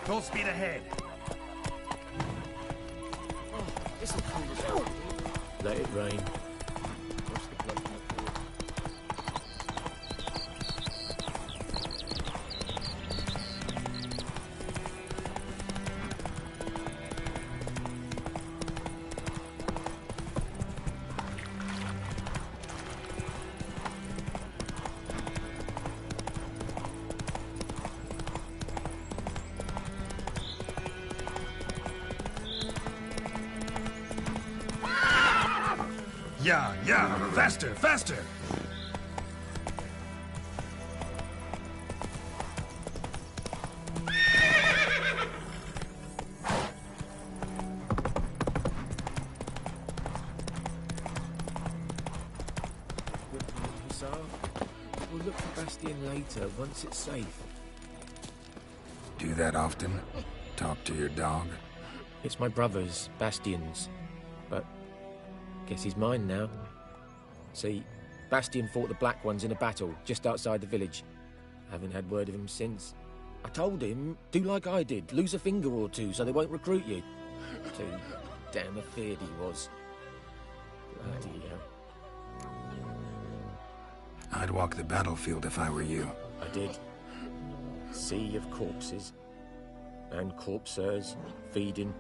Full speed ahead. Oh, this'll cool the stuff a heap. let it rain. Watch the blood from the field. Yeah, faster, faster! Hussar, we'll look for Bastion later, once it's safe. Do that often? Talk to your dog? It's my brother's, Bastion's, but guess he's mine now. See, Bastion fought the Black Ones in a battle just outside the village. Haven't had word of him since. I told him, do like I did, lose a finger or two so they won't recruit you. Too damn afeard he was. Bloody hell. I'd walk the battlefield if I were you. I did. Sea of corpses. And corpsers, feeding.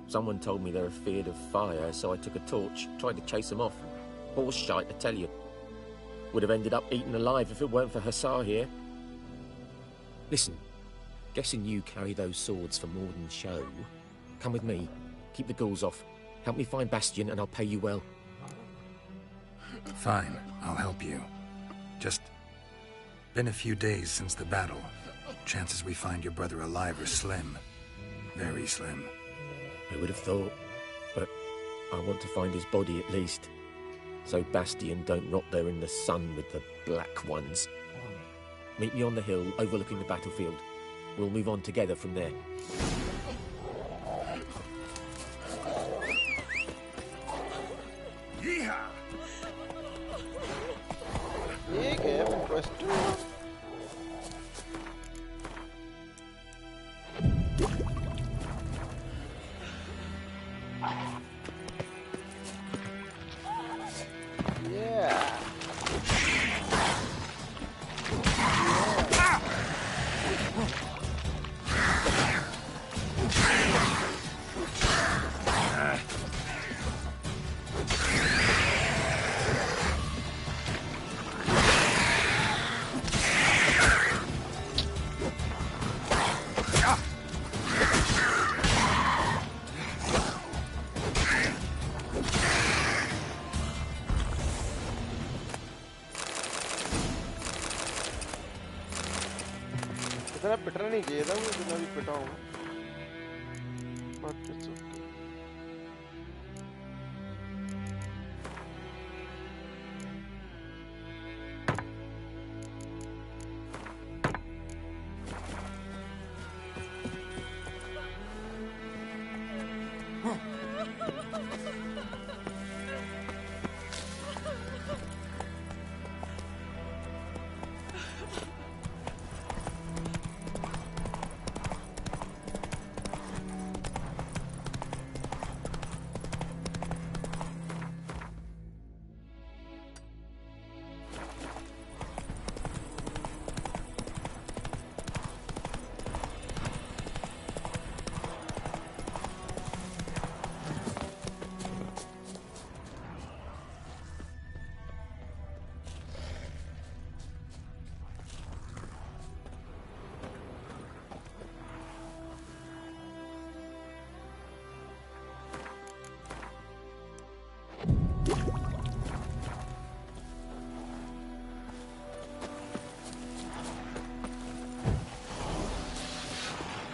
Someone told me they're afeard of fire, so I took a torch, tried to chase them off. Horse shite, I tell you. Would have ended up eaten alive if it weren't for Hussar here. Listen, guessing you carry those swords for more than show. Come with me, keep the ghouls off. Help me find Bastion and I'll pay you well. Fine, I'll help you. Just been a few days since the battle. Chances we find your brother alive are slim. Very slim. I would have thought, but I want to find his body at least. So Bastion don't rot there in the sun with the Black Ones. Meet me on the hill overlooking the battlefield. We'll move on together from there. Yeehaw! ठीक है मैं question इतना पिटना नहीं चाहिए था, मैं जितना भी पिटा हूँ but it's okay.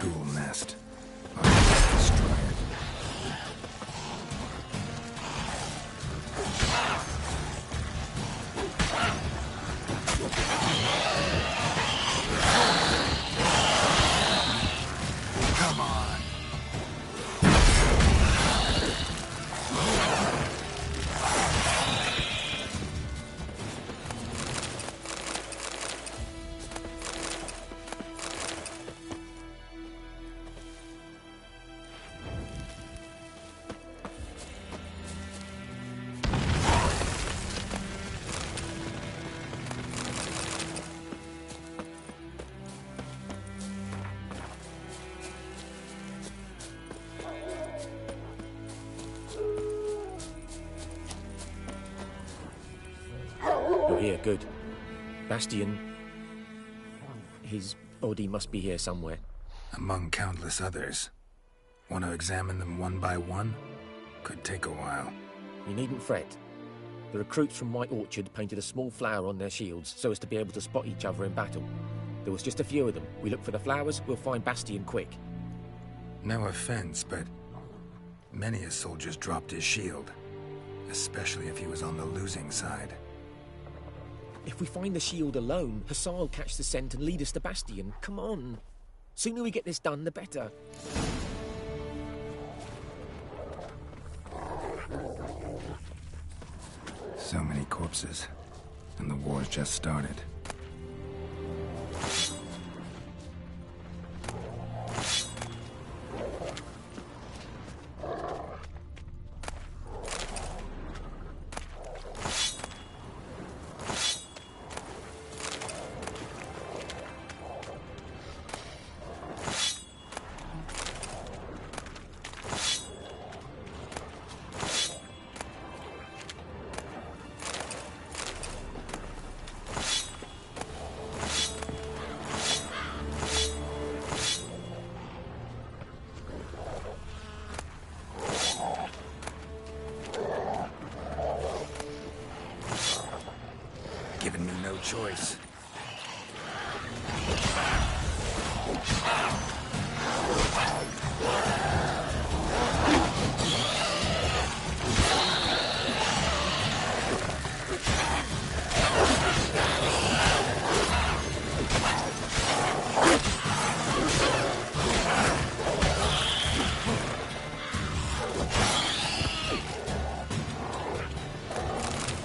Ghoul nest. Destroy it. Come on. here, good. Bastion... His body must be here somewhere. Among countless others. Want to examine them one by one? Could take a while. You needn't fret. The recruits from White Orchard painted a small flower on their shields so as to be able to spot each other in battle. There was just a few of them. We look for the flowers, we'll find Bastion quick. No offense, but many a soldier's dropped his shield. Especially if he was on the losing side. If we find the shield alone, Hussar will catch the scent and lead us to Bastion. Come on. Sooner we get this done, the better. So many corpses, and the war's just started. Giving me no choice.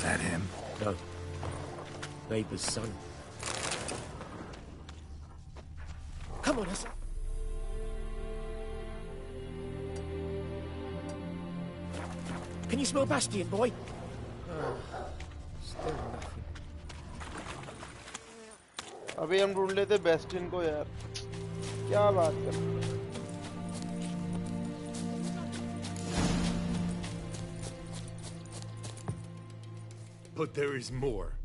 That him? No. Neighbor's son. Come on, Hussar. Can you smell Bastion, boy? Still nothing. अभी हम ढूंढ लेते बेस्टिन को यार क्या बात कर But there is more.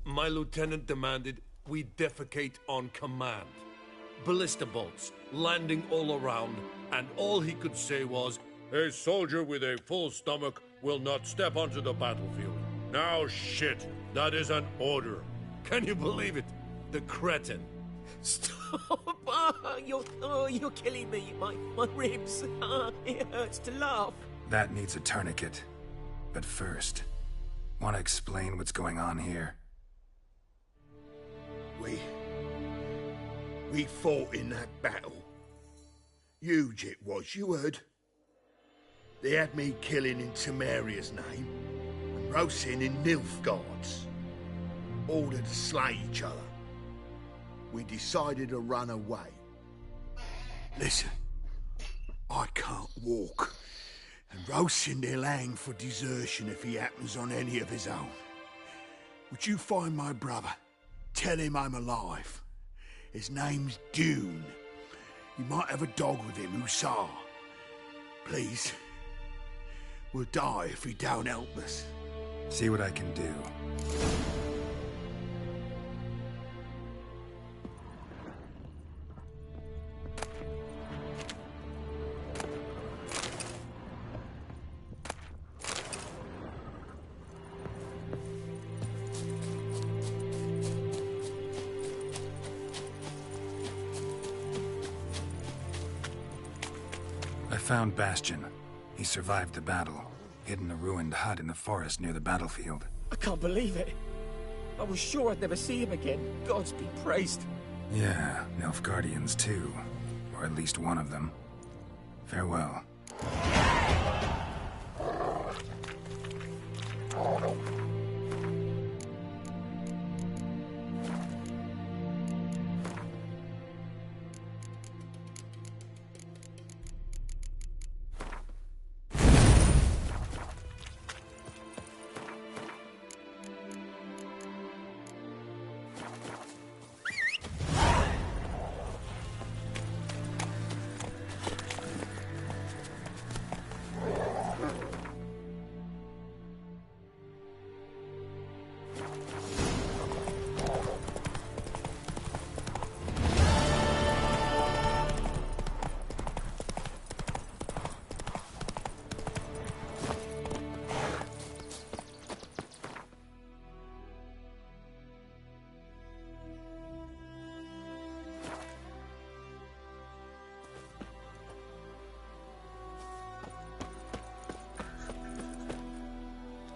My lieutenant demanded we defecate on command. Ballista bolts, landing all around, and all he could say was, "A soldier with a full stomach will not step onto the battlefield." Now shit, that is an order. Can you believe it? The cretin. Stop! You're killing me. My ribs. It hurts to laugh. That needs a tourniquet. But first, want to explain what's going on here? We fought in that battle. Huge it was, you heard. They had me killing in Temeria's name, and roasting in Nilfgaard's. Ordered to slay each other. We decided to run away. Listen, I can't walk, and Rosin will hang for desertion if he happens on any of his own. Would you find my brother? Tell him I'm alive. His name's Dune. You might have a dog with him, Hussar. Please. We'll die if he don't help us. See what I can do. I found Bastion. He survived the battle, hid in a ruined hut in the forest near the battlefield. I can't believe it. I was sure I'd never see him again. Gods be praised. Yeah, Nilfgaardians too. Or at least one of them. Farewell.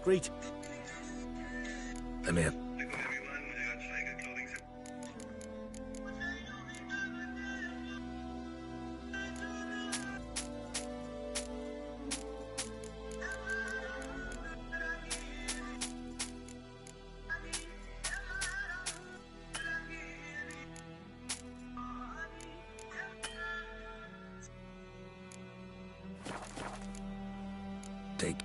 discreet. Let me up. Take.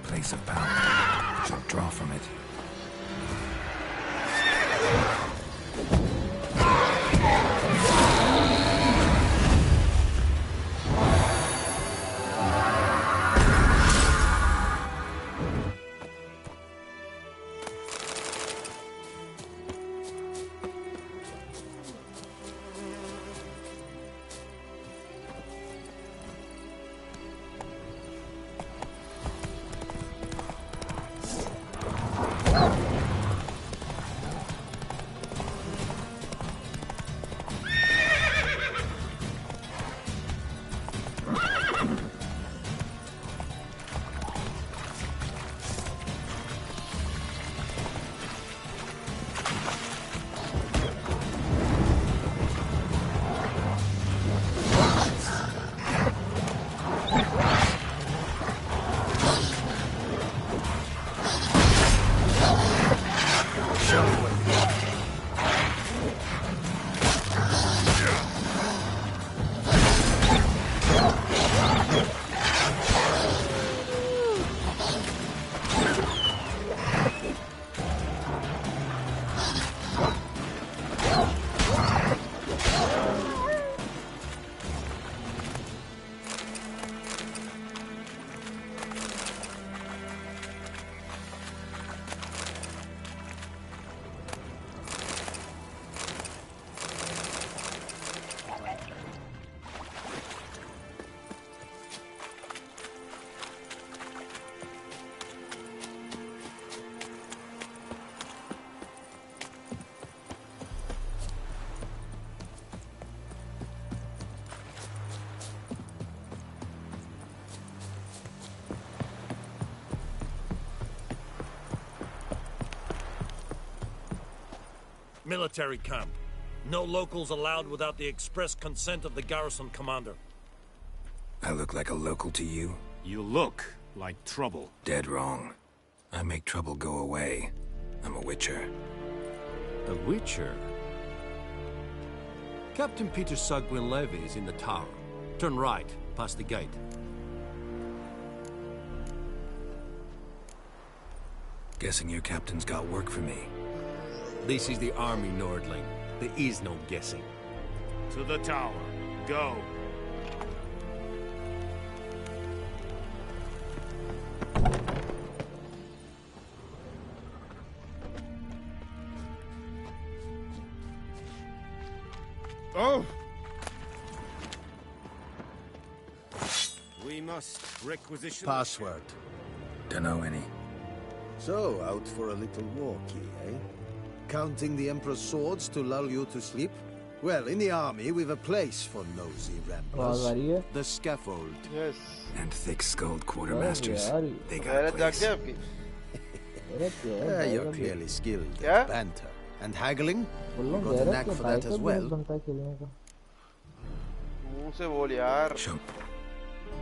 Place of power. Shall draw from it. Military camp. No locals allowed without the express consent of the garrison commander. I look like a local to you? You look like trouble. Dead wrong. I make trouble go away. I'm a witcher. A witcher? Captain Peter Sugwin Levy is in the tower. Turn right, past the gate. Guessing your captain's got work for me. This is the army, Nordling. There is no guessing. To the tower. Go. Oh! We must requisition... Password. Dunno any. So, out for a little walkie, eh? Counting the Emperor's swords to lull you to sleep? Well, in the army, we've a place for nosy ramblers. The scaffold. Yes. And thick-skulled quartermasters. They got मेरा place. जाग गया आपकी? You're clearly skilled at banter. And haggling? You've got a knack for that as well. मुंह से बोल यार.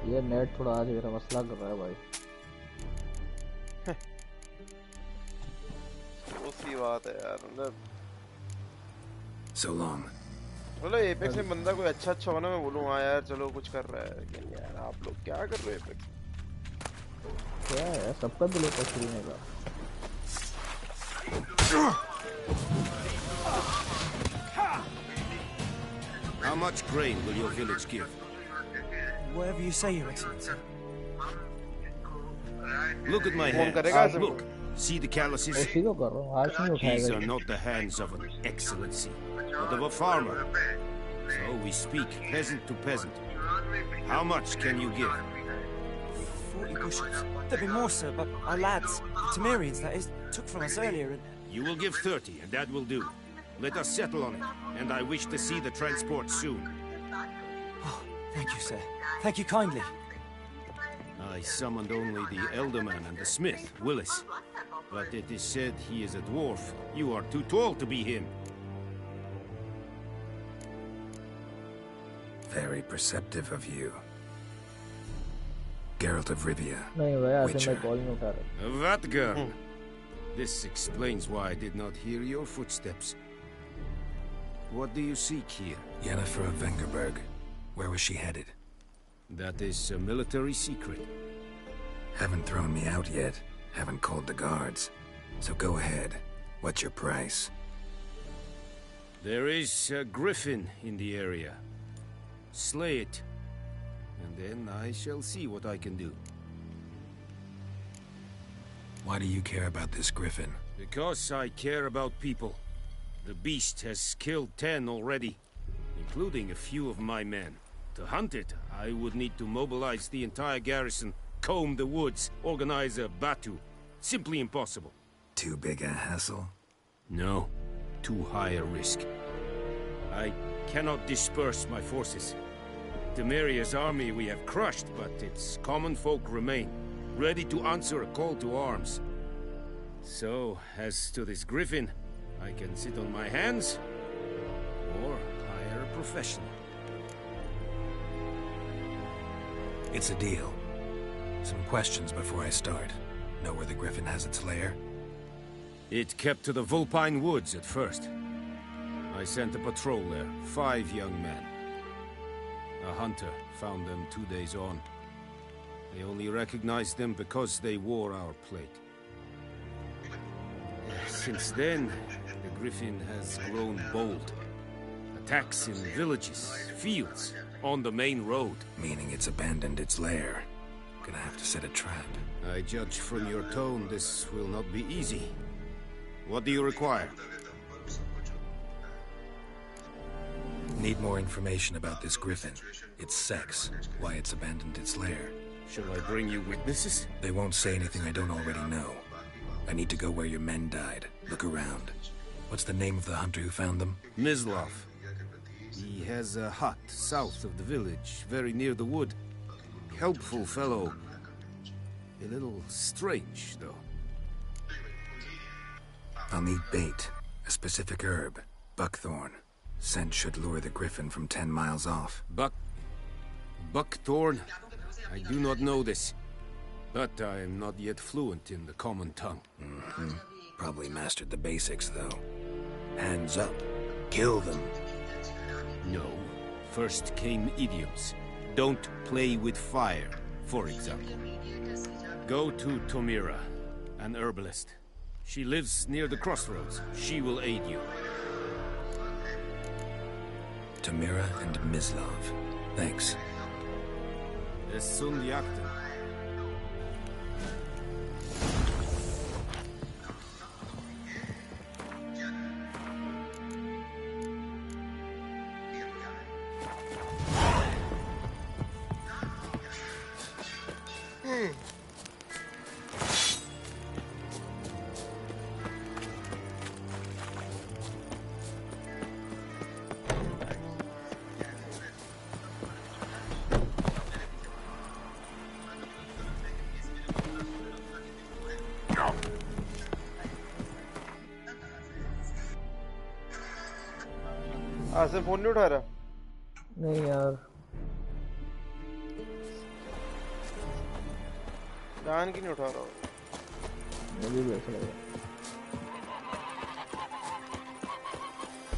ये net थोड़ा आज मेरा मसला कर रहा है भाई. उसी बात है यार. मतलब So long. मतलब एपेक्स में बंदा कोई अच्छा अच्छा होना मैं बोलूँ हाँ यार चलो कुछ कर रहा है. लेकिन यार आप लोग क्या कर रहे हो एपेक्स? क्या है सबका दिल है श्रीने का। How much grain will your village give? Whatever you say, Your Excellency. Look at my hands. Look. See the calluses? These are not the hands of an excellency, but of a farmer. So we speak peasant to peasant. How much can you give? 40 bushels. There'd be more, sir, but our lads, the Temerians, that is, took from us earlier and... You will give 30, and that will do. Let us settle on it, and I wish to see the transport soon. Oh, thank you, sir. Thank you kindly. I summoned only the elderman and the smith, Willis. But it is said he is a dwarf. You are too tall to be him. Very perceptive of you. Geralt of Rivia. Witcher. Vatgar. This explains why I did not hear your footsteps. What do you seek here? Yennefer of Vengerberg. Where was she headed? That is a military secret. Haven't thrown me out yet. Haven't called the guards. So go ahead. What's your price? There is a griffin in the area. Slay it. And then I shall see what I can do. Why do you care about this griffin? Because I care about people. The beast has killed 10 already, including a few of my men. To hunt it, I would need to mobilize the entire garrison, comb the woods, organize a batu. Simply impossible. Too big a hassle? No. Too high a risk. I cannot disperse my forces. Temeria's army we have crushed, but its common folk remain, ready to answer a call to arms. So, as to this griffin, I can sit on my hands, or hire a professional. It's a deal. Some questions before I start. Know where the griffin has its lair? It kept to the Vulpine Woods at first. I sent a patrol there, 5 young men. A hunter found them 2 days on. They only recognized them because they wore our plate. Since then, the griffin has grown bold. Attacks in villages, fields, on the main road. Meaning it's abandoned its lair. Gonna have to set a trap. I judge from your tone this will not be easy. What do you require? Need more information about this griffin. Its sex, why it's abandoned its lair. Shall I bring you witnesses? They won't say anything I don't already know. I need to go where your men died. Look around. What's the name of the hunter who found them? Mislav. He has a hut south of the village, very near the wood. Helpful fellow. A little strange, though. I'll need bait. A specific herb. Buckthorn. Scent should lure the griffin from 10 miles off. Buckthorn? I do not know this. But I am not yet fluent in the common tongue. Probably mastered the basics, though. Hands up. Kill them. No. First came idioms. Don't play with fire, for example. Go to Tomira, an herbalist. She lives near the crossroads. She will aid you. Tomira and Mislav. Thanks. Es sunt jagten. Asif phone नहीं उठा रहा? नहीं यार। जान की नहीं उठा रहा? मुझे भी ऐसा लग रहा।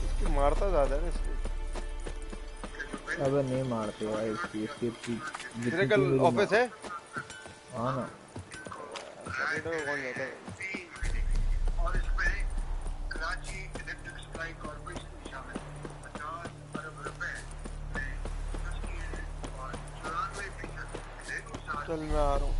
इसकी मारता ज्यादा है ना इसको। अबे नहीं मारते भाई इसकी। तेरे कल ऑफिस है? हाँ ना। ऑपरेटर को कौन जाता है? और इसमें कराची इलेक्ट्रिक सप्लाई कॉर्पोरेशन भी शामिल है। 50 अरब रुपए में तस्कीर और 94% घरेलू साथ चल मैं आ रहा हूँ।